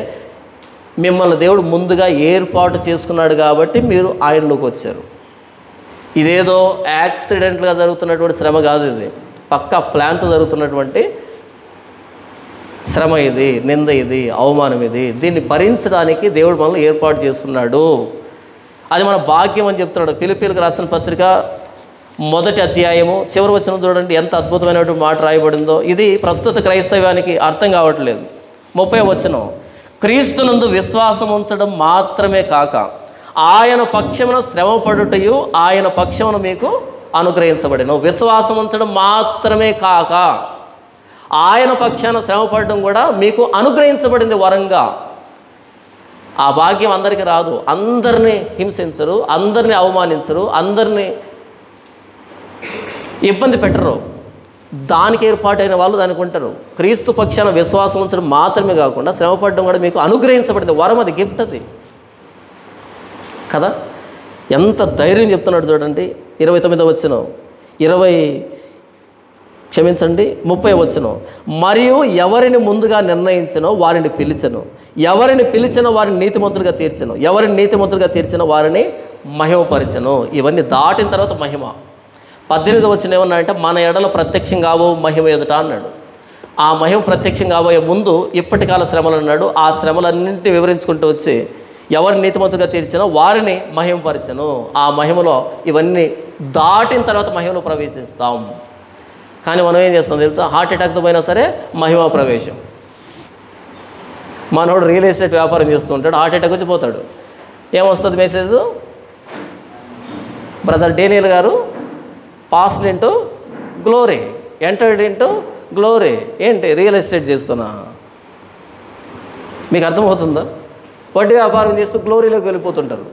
S1: మిమ్మల్ని దేవుడు ముందుగా ఏర్పాటు చేసుకున్నాడు కాబట్టి మీరు ఆయనలోకి వచ్చారు. ఇదేదో యాక్సిడెంట్గా జరుగుతున్నటువంటి శ్రమ కాదు, ఇది పక్కా ప్లాన్తో జరుగుతున్నటువంటి శ్రమ. ఇది నింద, ఇది అవమానం, ఇది దీన్ని భరించడానికి దేవుడు మనల్ని ఏర్పాటు చేస్తున్నాడు. అది మన భాగ్యం అని చెప్తున్నాడు. ఫిలిప్పీలకు రాసిన పత్రిక 1వ అధ్యాయము చివరి వచనం చూడండి, ఎంత అద్భుతమైనటువంటి మాట రాయబడిందో. ఇది ప్రస్తుత క్రైస్తవ్యానికి అర్థం కావట్లేదు. 30వ వచనం, క్రీస్తునందు విశ్వాసం ఉంచడం మాత్రమే కాక ఆయన పక్షమున శ్రమ పడుటయు ఆయన పక్షమున మీకు అనుగ్రహించబడెను. విశ్వాసం ఉంచడం మాత్రమే కాక ఆయన పక్షాన శ్రమపడడం కూడా మీకు అనుగ్రహించబడింది వరంగా. ఆ భాగ్యం అందరికీ రాదు. అందరినీ హింసించరు, అందరినీ అవమానించరు, అందరినీ ఇబ్బంది పెట్టరు. దానికి ఏర్పాటైన వాళ్ళు దానికి ఉంటారు. క్రీస్తు పక్షాన విశ్వాసం ఉంచడం మాత్రమే కాకుండా శ్రమపడడం కూడా మీకు అనుగ్రహించబడింది వరం. అది గిఫ్ట్ అది కదా. ఎంత ధైర్యం చెప్తున్నాడు చూడండి. 29వ వచనం, 30వ వచనం. మరియు ఎవరిని ముందుగా నిర్ణయించినో వారిని పిలిచెను, ఎవరిని పిలిచినో వారిని నీతిమంతులుగా తీర్చెను, ఎవరిని నీతిమంతులుగా తీర్చినో వారిని మహిమపరిచెను. ఇవన్నీ దాటిన తర్వాత మహిమ. 18వ వచనం ఏమన్నాడంటే మన ఎడల ప్రత్యక్షం కాబో మహిమ ఎదుట అన్నాడు. ఆ మహిమ ప్రత్యక్షం కాబోయే ముందు ఇప్పటి కాల శ్రమలు అన్నాడు. ఆ శ్రమలన్నింటినీ వివరించుకుంటూ వచ్చి ఎవరిని నీతిమంతులుగా తీర్చినో వారిని మహిమపరిచెను. ఆ మహిమలో ఇవన్నీ దాటిన తర్వాత మహిమలో ప్రవేశిస్తాం. కానీ మనం ఏం చేస్తాం తెలుసా? హార్ట్ అటాక్తో పోయినా సరే మహిమ ప్రవేశం. మనోడు రియల్ ఎస్టేట్ వ్యాపారం చేస్తూ ఉంటాడు, హార్ట్ అటాక్ వచ్చి పోతాడు. ఏమొస్తుంది మెసేజ్? బ్రదర్ డేనియల్ గారు passed into glory, entered into glory. ఏంటి? రియల్ ఎస్టేట్ చేస్తున్నా. మీకు అర్థమవుతుందా? వడ్డీ వ్యాపారం చేస్తూ గ్లోరీలోకి వెళ్ళిపోతుంటారు.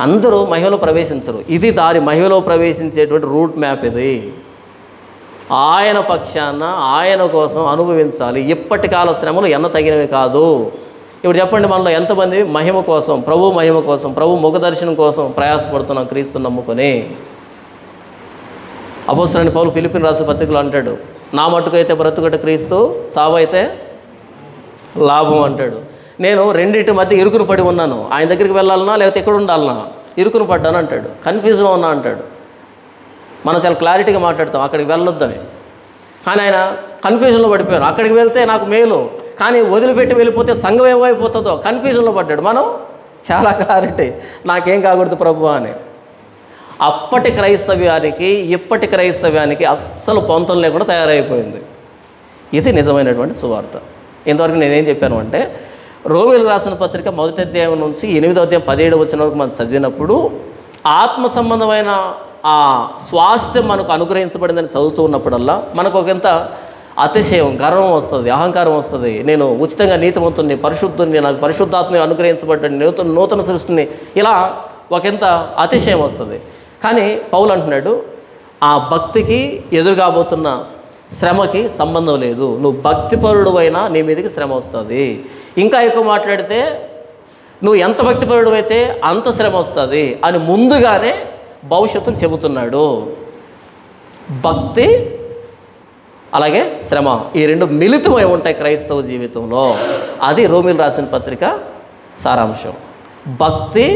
S1: అందరూ మహిమలో ప్రవేశించరు. ఇది దారి, మహిమలో ప్రవేశించేటువంటి రూట్ మ్యాప్ ఇది. ఆయన పక్షాన ఆయన కోసం అనుభవించాలి. ఇప్పటి కాల శ్రమలు ఎన్న తగినవి కాదు. ఇప్పుడు చెప్పండి, మనలో ఎంతమంది మహిమ కోసం, ప్రభు మహిమ కోసం, ప్రభు ముఖ దర్శనం కోసం ప్రయాసపడుతున్నాం క్రీస్తుని నమ్ముకొని? అపోస్తలుడైన పౌలు ఫిలిప్పీయులకు రాసిన పత్రికలో అంటాడు, నా మట్టుకైతే బ్రతుకుట క్రీస్తు, చావైతే లాభం అంటాడు. నేను రెండింటి మధ్య ఇరుకును పడి ఉన్నాను. ఆయన దగ్గరికి వెళ్ళాలన్నా లేకపోతే ఎక్కడ ఉండాలన్నా ఇరుకును పడ్డాను అంటాడు. కన్ఫ్యూజన్లో ఉన్నా అంటాడు. మనం చాలా క్లారిటీగా మాట్లాడతాం అక్కడికి వెళ్ళొద్దని, కానీ ఆయన కన్ఫ్యూజన్లో పడిపోయాను. అక్కడికి వెళ్తే నాకు మేలు, కానీ వదిలిపెట్టి వెళ్ళిపోతే సంఘం ఏమైపోతుందో కన్ఫ్యూజన్లో పడ్డాడు. మనం చాలా క్లారిటీ, నాకేం కాకూడదు ప్రభు అని. అప్పటి క్రైస్తవ్యానికి ఇప్పటి క్రైస్తవ్యానికి అస్సలు పొంతం లేకుండా తయారైపోయింది. ఇది నిజమైనటువంటి సువార్త. ఇంతవరకు నేనేం చెప్పాను అంటే, రోమీయులకు రాసిన పత్రిక 1వ అధ్యాయం నుంచి 8వ అధ్యాయం 17వ వచనం వరకు మనం చదివినప్పుడు ఆత్మ సంబంధమైన ఆ స్వాస్థ్యం మనకు అనుగ్రహించబడిందని చదువుతూ ఉన్నప్పుడల్లా మనకు ఒకంత అతిశయం, గర్వం వస్తుంది, అహంకారం వస్తుంది. నేను ఉచితంగా నీతిమంతుని, పరిశుద్ధుని, నాకు పరిశుద్ధాత్మ అనుగ్రహించబడ్డాను, నూతన సృష్టిని, ఇలా ఒకంత అతిశయం వస్తుంది. కానీ పౌలు అంటున్నాడు, ఆ భక్తికి ఎదురుగాబోతున్న శ్రమకి సంబంధం లేదు. నువ్వు భక్తిపరుడు అయినా నీ మీదకి శ్రమ వస్తుంది. ఇంకా ఎక్కువ మాట్లాడితే నువ్వు ఎంత భక్తిపరుడు అయితే అంత శ్రమ వస్తుంది అని ముందుగానే భవిష్యత్తును చెబుతున్నాడు. భక్తి అలాగే శ్రమ, ఈ రెండు మిళితమై ఉంటాయి క్రైస్తవ జీవితంలో. అది రోమీయులకు రాసిన పత్రిక సారాంశం. భక్తి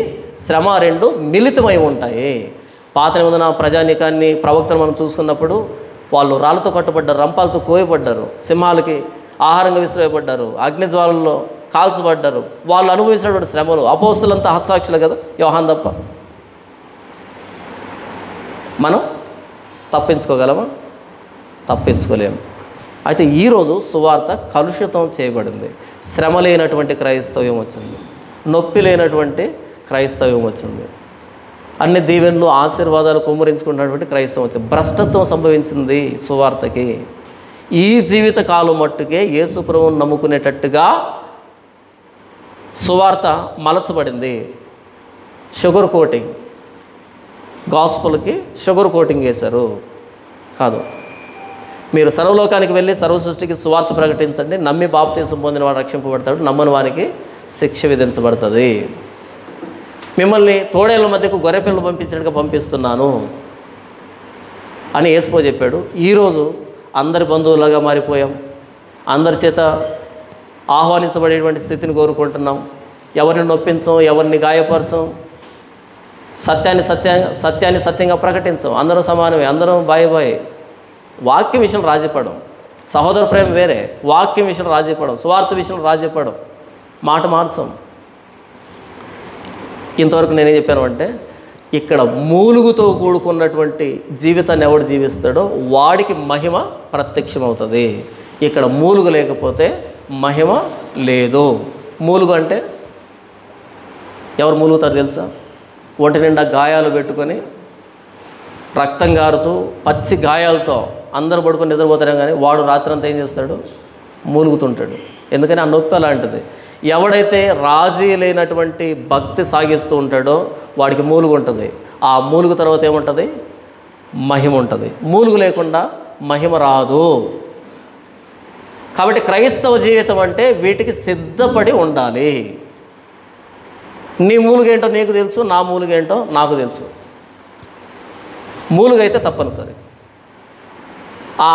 S1: శ్రమ రెండు మిళితమై ఉంటాయి. పాత నిబంధన ప్రజానీకాన్ని, ప్రవక్తలు మనం చూసుకున్నప్పుడు వాళ్ళు రాళ్ళతో కట్టుబడ్డారు, రంపాలతో కోయబడ్డారు, సింహాలకి ఆహారంగా విసిరేయబడ్డారు, అగ్నిజ్వాలల్లో కాల్చబడ్డారు. వాళ్ళు అనుభవించినటువంటి శ్రమలు. అపోస్తులంతా హత్సాక్షులు కదా, యోహాన్ తప్ప. మనం తప్పించుకోగలమా? తప్పించుకోలేము. అయితే ఈరోజు సువార్త కలుషితం చేయబడింది. శ్రమ లేనటువంటి క్రైస్తవ్యం వచ్చింది, నొప్పి లేనటువంటి క్రైస్తవ్యం వచ్చింది, అన్ని దీవెనలు ఆశీర్వాదాలు కుమ్మరించుకున్నటువంటి క్రైస్తవం వచ్చింది. భ్రష్టత్వం సంభవించింది సువార్తకి. ఈ జీవిత కాలం మట్టుకే యేసు ప్రభువును నమ్ముకునేటట్టుగా సువార్త మలచబడింది. షుగర్ కోటింగ్, గాస్పుల్కి షుగర్ కోటింగ్ వేశారు. కాదు, మీరు సర్వలోకానికి వెళ్ళి సర్వ సృష్టికి సువార్త ప్రకటించండి, నమ్మి బాప్తీసం పొందిన వాడు రక్షింపబడతాడు, నమ్మని వానికి శిక్ష విధించబడుతుంది. మిమ్మల్ని తోడేళ్ల మధ్యకు గొర్రెపిల్లలు పంపించినట్టుగా పంపిస్తున్నాను అని యేసుపో చెప్పాడు. ఈరోజు అందరి బంధువులుగా మారిపోయాం, అందరి చేత ఆహ్వానించబడేటువంటి స్థితిని కోరుకుంటున్నాం. ఎవరిని నొప్పించం, ఎవరిని గాయపరచం, సత్యాన్ని సత్యంగా ప్రకటించం. అందరం సమానమే, అందరం బాయ్. వాక్యం విషయంలో రాజీపడం, సహోదర ప్రేమ వేరే, వాక్యం విషయంలో రాజీపడం, స్వార్థ విషయంలో రాజీపడం, మాట మార్చం. ఇంతవరకు నేనేం చెప్పాను అంటే, ఇక్కడ మూలుగుతో కూడుకున్నటువంటి జీవితాన్ని ఎవడు జీవిస్తాడో వాడికి మహిమ ప్రత్యక్షమవుతుంది. ఇక్కడ మూలుగు లేకపోతే మహిమ లేదు. మూలుగు అంటే ఎవరు మూలుగుతారు తెలుసా? ఒంటి నిండా గాయాలు పెట్టుకొని రక్తం గారుతూ పచ్చి గాయాలతో అందరూ పడుకొని నిద్రపోతారు, కానీ వాడు రాత్రి అంతా ఏం చేస్తాడు? మూలుగుతుంటాడు. ఎందుకని ఆ నొప్పి అలాంటిది. ఎవడైతే రాజీ లేనటువంటి భక్తి సాగిస్తూ ఉంటాడో వాడికి మూలుగు ఉంటుంది. ఆ మూలుగు తర్వాత ఏముంటుంది? మహిమ ఉంటుంది. మూలుగు లేకుండా మహిమ రాదు. కాబట్టి క్రైస్తవ జీవితం అంటే వీటికి సిద్ధపడి ఉండాలి. నీ మూలుగేంటో నీకు తెలుసు, నా మూలుగేంటో నాకు తెలుసు. మూలుగైతే తప్పనిసరి. ఆ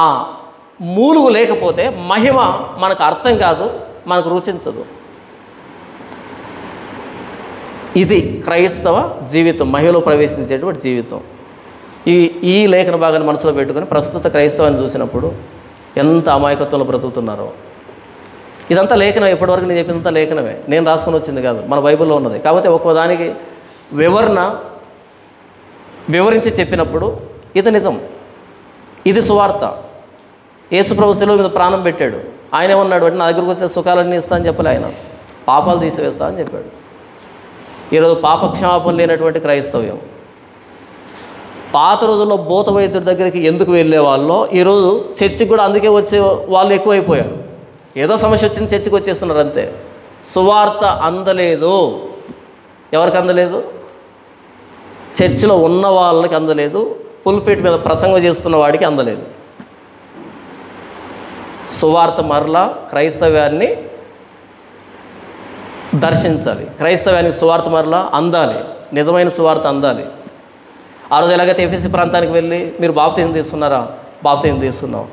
S1: మూలుగు లేకపోతే మహిమ మనకు అర్థం కాదు, మనకు రుచించదు. ఇది క్రైస్తవ జీవితం, మహిమలో ప్రవేశించేటువంటి జీవితం. ఈ లేఖన భాగాన్ని మనసులో పెట్టుకొని ప్రస్తుత క్రైస్తవాన్ని చూసినప్పుడు ఎంత అమాయకత్వంలో బ్రతుకుతున్నారో. ఇదంతా లేఖనం, ఇప్పటివరకు నేను చెప్పినంత లేఖనమే, నేను రాసుకొని వచ్చింది కాదు, మన బైబిల్లో ఉన్నది. కాకపోతే ఒక్కోదానికి వివరించి చెప్పినప్పుడు ఇది నిజం, ఇది సువార్త. యేసుప్రభు శిలువ మీద ప్రాణం పెట్టాడు. ఆయన ఏమన్నాడు అంటే, నా దగ్గరకు వచ్చే సుఖాలన్నీ ఇస్తా అని చెప్పలే, ఆయన పాపాలు తీసివేస్తా అని చెప్పాడు. ఈరోజు పాపక్షమాపణ లేనటువంటి క్రైస్తవ్యం. పాత రోజుల్లో భూత వైద్యుడి దగ్గరికి ఎందుకు వెళ్ళే వాళ్ళు ఈరోజు చర్చికి కూడా అందుకే వచ్చే వాళ్ళు ఎక్కువైపోయారు. ఏదో సమస్య వచ్చింది చర్చికి వచ్చేస్తున్నారు అంతే. సువార్త అందలేదు. ఎవరికి అందలేదు? చర్చిలో ఉన్న వాళ్ళకి అందలేదు, పుల్పిట్ మీద ప్రసంగం చేస్తున్న వాడికి అందలేదు. సువార్త మరలా క్రైస్తవ్యాన్ని దర్శించాలి. క్రైస్తవ్యానికి సువార్త మరలా అందాలి, నిజమైన సువార్త అందాలి. ఆ రోజు ఎలాగైతే ఎఫెసీ ప్రాంతానికి వెళ్ళి మీరు బాప్తిజం తీసుకున్నారా? బాప్తిజం తీసుకున్నాం.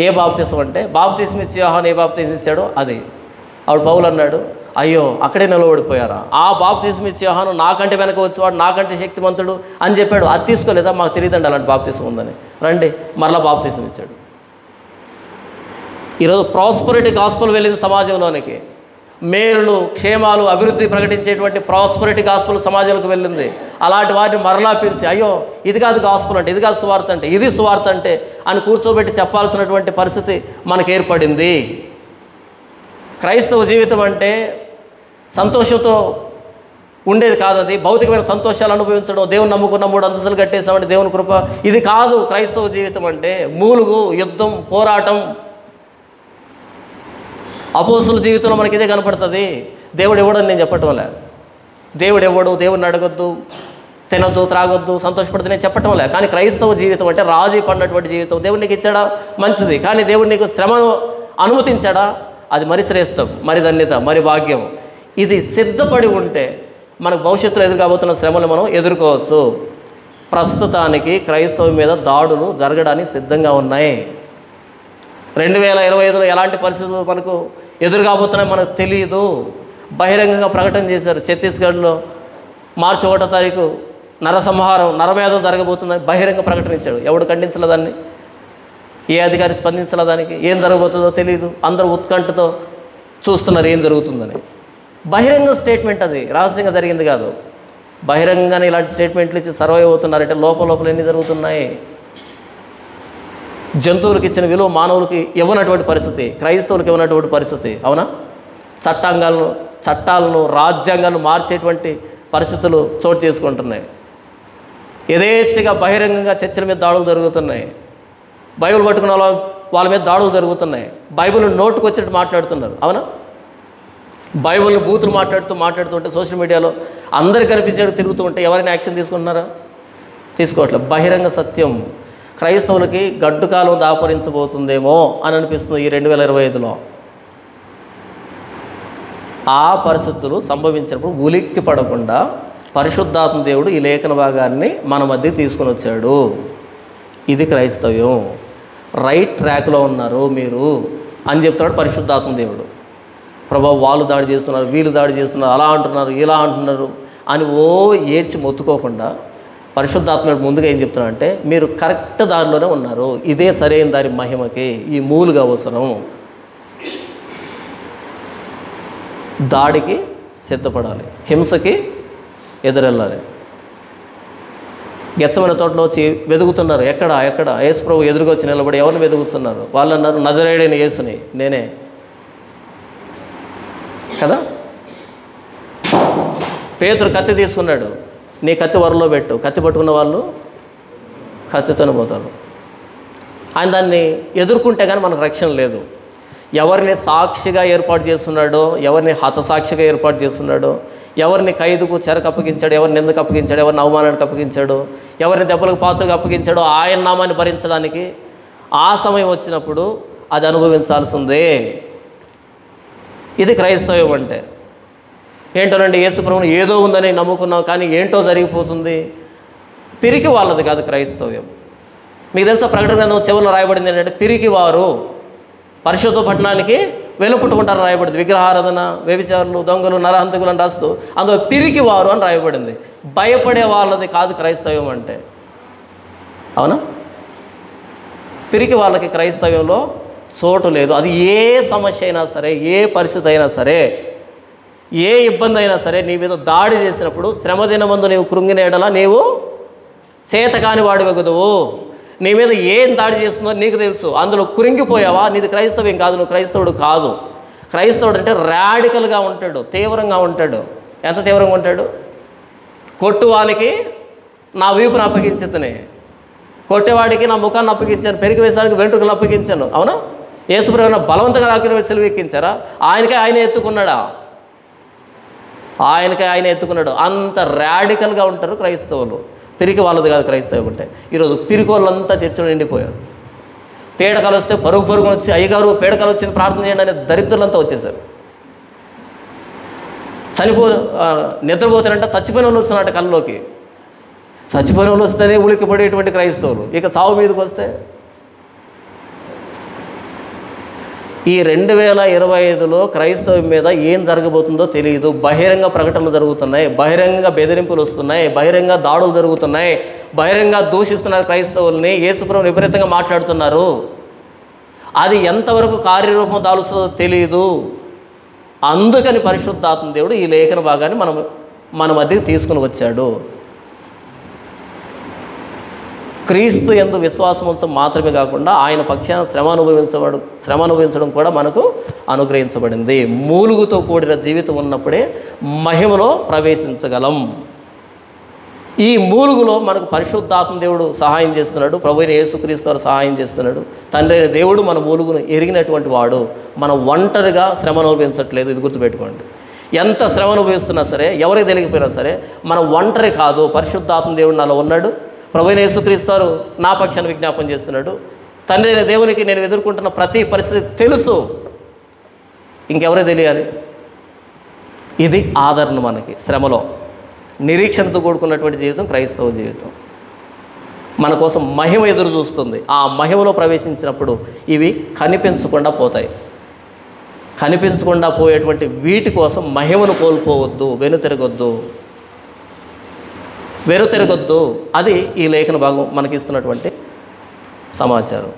S1: ఏ బాప్తిజం అంటే, బాప్తిజం ఇచ్చి యోహాను ఏ బాప్తిజం ఇచ్చాడో అది. ఆవిడ పౌలు అన్నాడు, అయ్యో అక్కడే నిలబడిపోయారా? ఆ బాప్తిజం ఇచ్చి యోహాను నాకంటే వెనక వచ్చేవాడు, నాకంటే శక్తిమంతుడు అని చెప్పాడు. అది తీసుకోలేదా? మాకు తెలియదండి అలాంటి బాప్తిజం ఉందని. రండి, మరలా బాప్తిజం ఇచ్చాడు. ఈరోజు ప్రాస్పరిటీ గాస్పల్ వెళ్ళింది సమాజంలోనికి. మేలులు, క్షేమాలు, అభివృద్ధి ప్రకటించేటువంటి ప్రాస్పరిటీ గాస్పల్ సమాజంలోకి వెళ్ళింది. అలాంటి వాటిని మరలా పిలిచి, అయ్యో ఇది కాదు గాస్పల్ అంటే, ఇది కాదు సువార్త అంటే, ఇది సువార్త అంటే అని కూర్చోబెట్టి చెప్పాల్సినటువంటి పరిస్థితి మనకు ఏర్పడింది. క్రైస్తవ జీవితం అంటే సంతోషంతో ఉండేది కాదు. అది భౌతికమైన సంతోషాలు అనుభవించడం, దేవుని నమ్ముకున్న 3 అంతస్తులు కట్టేసామంటే దేవుని కృప, ఇది కాదు క్రైస్తవ జీవితం అంటే. మూలుగు, యుద్ధం, పోరాటం. అపోస్తుల జీవితంలో మనకి ఇదే కనపడుతుంది. దేవుడు ఎవడని నేను చెప్పటం లే, దేవుడు ఎవడు, దేవుడిని అడగొద్దు, తినొద్దు, త్రాగొద్దు, సంతోషపడద్దు నేను చెప్పటం లే. కానీ క్రైస్తవ జీవితం అంటే రాజీ పడినటువంటి జీవితం. దేవుడు నీకు ఇచ్చాడా? మంచిది. కానీ దేవుడు నీకు శ్రమను అనుమతించాడా? అది మరి శ్రేష్టం, మరి ధన్యత, మరి భాగ్యం. ఇది సిద్ధపడి ఉంటే మనకు భవిష్యత్తులో ఎదురుకాబోతున్న శ్రమలు మనం ఎదుర్కోవచ్చు. ప్రస్తుతానికి క్రైస్తవం మీద దాడులు జరగడానికి సిద్ధంగా ఉన్నాయి. 2025లో ఎలాంటి పరిస్థితులు మనకు ఎదురుకాబోతున్నాయో మనకు తెలియదు. బహిరంగంగా ప్రకటన చేశారు. ఛత్తీస్గఢ్లో మార్చి 1వ తారీఖు నరసంహారం, నరమేధం జరగబోతుందని బహిరంగ ప్రకటన ఇచ్చాడు. ఎవడు ఖండించలే దాన్ని? ఏ అధికారి స్పందించలే దానికి? ఏం జరగబోతుందో తెలియదు. అందరూ ఉత్కంఠతో చూస్తున్నారు ఏం జరుగుతుందని. బహిరంగ స్టేట్మెంట్, అది రహస్యంగా జరిగింది కాదు. బహిరంగంగానే ఇలాంటి స్టేట్మెంట్లు ఇచ్చి సర్వైవ్ అవుతున్నారంటే లోపల ఎన్ని జరుగుతున్నాయి. జంతువులకు ఇచ్చిన విలువ మానవులకి ఇవ్వనటువంటి పరిస్థితి, క్రైస్తవులకు ఇవ్వనటువంటి పరిస్థితి. అవునా? చట్టాలను రాజ్యాంగాలను మార్చేటువంటి పరిస్థితులు చోటు చేసుకుంటున్నాయి. యథేచ్ఛగా బహిరంగంగా చర్చల మీద దాడులు జరుగుతున్నాయి. బైబిల్ పట్టుకున్న వాళ్ళ మీద దాడులు జరుగుతున్నాయి. బైబిల్ని నోటుకు వచ్చినట్టు మాట్లాడుతున్నారు. అవునా? బైబిల్ని బూతులు మాట్లాడుతుంటే సోషల్ మీడియాలో అందరికి కనిపించేట్టు తిరుగుతూ ఉంటే ఎవరైనా యాక్షన్ తీసుకుంటున్నారా? తీసుకోవట్లేదు. బహిరంగ సత్యం. క్రైస్తవులకి గడ్డు కాలం దాపరించబోతుందేమో అని అనిపిస్తుంది ఈ 2025లో. ఆ పరిస్థితులు సంభవించినప్పుడు ఉలిక్కి పడకుండా పరిశుద్ధాత్మ దేవుడు ఈ లేఖన భాగాన్ని మన మధ్య తీసుకొని వచ్చాడు. ఇది క్రైస్తవ్యం. రైట్ ట్రాక్లో ఉన్నారు మీరు అని చెప్తున్నాడు పరిశుద్ధాత్మ దేవుడు. ప్రభా వాళ్ళు దాడి చేస్తున్నారు, వీళ్ళు దాడి చేస్తున్నారు, అలా అంటున్నారు, ఇలా అంటున్నారు అని ఏడ్చి మొత్తుకోకుండా పరిశుద్ధాత్మ ముందుగా ఏం చెప్తున్నా అంటే, మీరు కరెక్ట్ దారిలోనే ఉన్నారు, ఇదే సరైన దారి మహిమకి. ఈ మూలుగా అవసరం. దాడికి సిద్ధపడాలి, హింసకి ఎదురెళ్ళాలి. గెత్సెమనే తోటలో వచ్చి వెతుకుతున్నారు. ఎక్కడ యేసు ప్రభు ఎదురుగా వచ్చి నిలబడి ఎవరిని వెతుకుతున్నారు? వాళ్ళు అన్నారు, నజరేయుడైన యేసుని. నేనే కదా. పేతురు కత్తి తీసుకున్నాడు. నీ కత్తి వరలో పెట్టు, కత్తి పట్టుకున్న వాళ్ళు కత్తితోనే పోతారు. ఆయన దాన్ని ఎదుర్కొంటే కానీ మనకు రక్షణ లేదు. ఎవరిని సాక్షిగా ఏర్పాటు చేస్తున్నాడో, ఎవరిని హతసాక్షిగా ఏర్పాటు చేస్తున్నాడో, ఎవరిని ఖైదుకు చెరకు అప్పగించాడు, ఎవరిని నిందకు అప్పగించాడు, ఎవరిని అవమానానికి అప్పగించాడు, ఎవరిని దెబ్బలకు పాత్రకు అప్పగించాడో ఆయన నామాన్ని భరించడానికి ఆ సమయం వచ్చినప్పుడు అది అనుభవించాల్సిందే. ఇది క్రైస్తవ్యం అంటే. ఏంటోనండి, యేసు ప్రభువుని ఏదో ఉందని నమ్ముకున్నాం కానీ ఏంటో జరిగిపోతుంది. పిరికి వాళ్ళది కాదు క్రైస్తవ్యం. మీకు తెలుసా, ప్రకటన గ్రంథం చివరిలో రాయబడింది ఏంటంటే, పిరికి వారు పరిశుద్ధ పట్టణానికి వెలుపుట్టుకుంటారని రాయబడింది. విగ్రహారాధన, వ్యభిచారులు, దొంగలు, నరహంతకులు అని రాస్తూ అందులో పిరికి వారు అని రాయబడింది. భయపడే వాళ్ళది కాదు క్రైస్తవ్యం అంటే. అవునా? పిరికి వాళ్ళకి క్రైస్తవ్యంలో చోటు లేదు. అది ఏ సమస్య అయినా సరే, ఏ పరిస్థితి అయినా సరే, ఏ ఇబ్బంది అయినా సరే నీ మీద దాడి చేసినప్పుడు శ్రమదినమందు నీవు కృంగిన ఎడల నీవు చేతకాని వాడివెగదువు. నీ మీద ఏం దాడి చేస్తుందో నీకు తెలుసు, అందులో కృంగిపోయావా, నీది క్రైస్తవ్యం కాదు, నువ్వు క్రైస్తవుడు కాదు. క్రైస్తవుడు అంటే రాడికల్గా ఉంటాడు, తీవ్రంగా ఉంటాడు. ఎంత తీవ్రంగా ఉంటాడు? కొట్టువానికి నా వీపును అప్పగించేతనే, కొట్టేవాడికి నా ముఖాన్ని అప్పగించాను, పెరిగి వేసానికి వెంట్రుకలు అప్పగించాను. అవునా? యేసుప్రభువుని బలవంతంగా రాకుని సెలవు ఎక్కించారా? ఆయన ఎత్తుకున్నాడా? ఆయన ఎత్తుకున్నాడు. అంత రాడికల్గా ఉంటారు క్రైస్తవులు. పిరికి వాళ్ళది కాదు క్రైస్తవం అంటే. ఈరోజు పిరికి వాళ్ళంతా చర్చలు నిండిపోయారు. పీడకలు వస్తే పరుగుని వచ్చి, అయ్యగారు పీడకలు వచ్చింది ప్రార్థన చేయండి అనే దరిద్రులంతా వచ్చేసారు. నిద్రపోతానంటే చచ్చిపోయిన వాళ్ళు వస్తున్నట్టు కళ్ళలోకి. చచ్చిపోయిన వాళ్ళు వస్తేనే ఉలిక్కి పడేటువంటి క్రైస్తవులు. ఇక చావు మీదకి వస్తే ఈ 2025లో క్రైస్తవం మీద ఏం జరగబోతుందో తెలియదు. బహిరంగ ప్రకటనలు జరుగుతున్నాయి, బహిరంగ బెదిరింపులు వస్తున్నాయి, బహిరంగ దాడులు జరుగుతున్నాయి, బహిరంగ దూషిస్తున్నారు క్రైస్తవుల్ని, యేసుప్రభువుని విపరీతంగా మాట్లాడుతున్నారు. అది ఎంతవరకు కార్యరూపం దాలుస్తుందో తెలియదు. అందుకని పరిశుద్ధాత్మ దేవుడు ఈ లేఖన భాగాన్ని మన మధ్యకి తీసుకుని వచ్చాడు. క్రీస్తు యందు విశ్వాసం ఉంచడం మాత్రమే కాకుండా ఆయన పక్షాన శ్రమ అనుభవించడం కూడా మనకు అనుగ్రహించబడింది. మూలుగుతో కూడిన జీవితం ఉన్నప్పుడే మహిమలో ప్రవేశించగలం. ఈ మూలుగులో మనకు పరిశుద్ధాత్మ దేవుడు సహాయం చేస్తున్నాడు, ప్రభువైన యేసుక్రీస్తు వారు సహాయం చేస్తున్నాడు. తండ్రి అయిన దేవుడు మన మూలుగును ఎరిగినటువంటి వాడు. మనం ఒంటరిగా శ్రమ అనుభవించట్లేదు, ఇది గుర్తుపెట్టుకోండి. ఎంత శ్రమ అనుభవిస్తున్నా సరే, ఎవరికి తెలియకపోయినా సరే మనం ఒంటరి కాదు. పరిశుద్ధాత్మ దేవుడు నాలో ఉన్నాడు, ప్రభువైన యేసుక్రీస్తు వారు నా పక్షాన్ని విజ్ఞాపన చేస్తున్నాడు. తండ్రి అయిన దేవునికి నేను ఎదుర్కొంటున్న ప్రతి పరిస్థితి తెలుసు, ఇంకెవరో తెలియాలి. ఇది ఆదరణ మనకి శ్రమలో. నిరీక్షణతో కూడుకున్నటువంటి జీవితం క్రైస్తవ జీవితం. మన కోసం మహిమ ఎదురు చూస్తుంది. ఆ మహిమలో ప్రవేశించినప్పుడు ఇవి కనిపించకుండా పోతాయి. కనిపించకుండా పోయేటువంటి వీటి కోసం మహిమను కోల్పోవద్దు, వెనుతిరగొద్దు. అది ఈ లేఖన భాగం మనకి ఇస్తున్నటువంటి సమాచారం.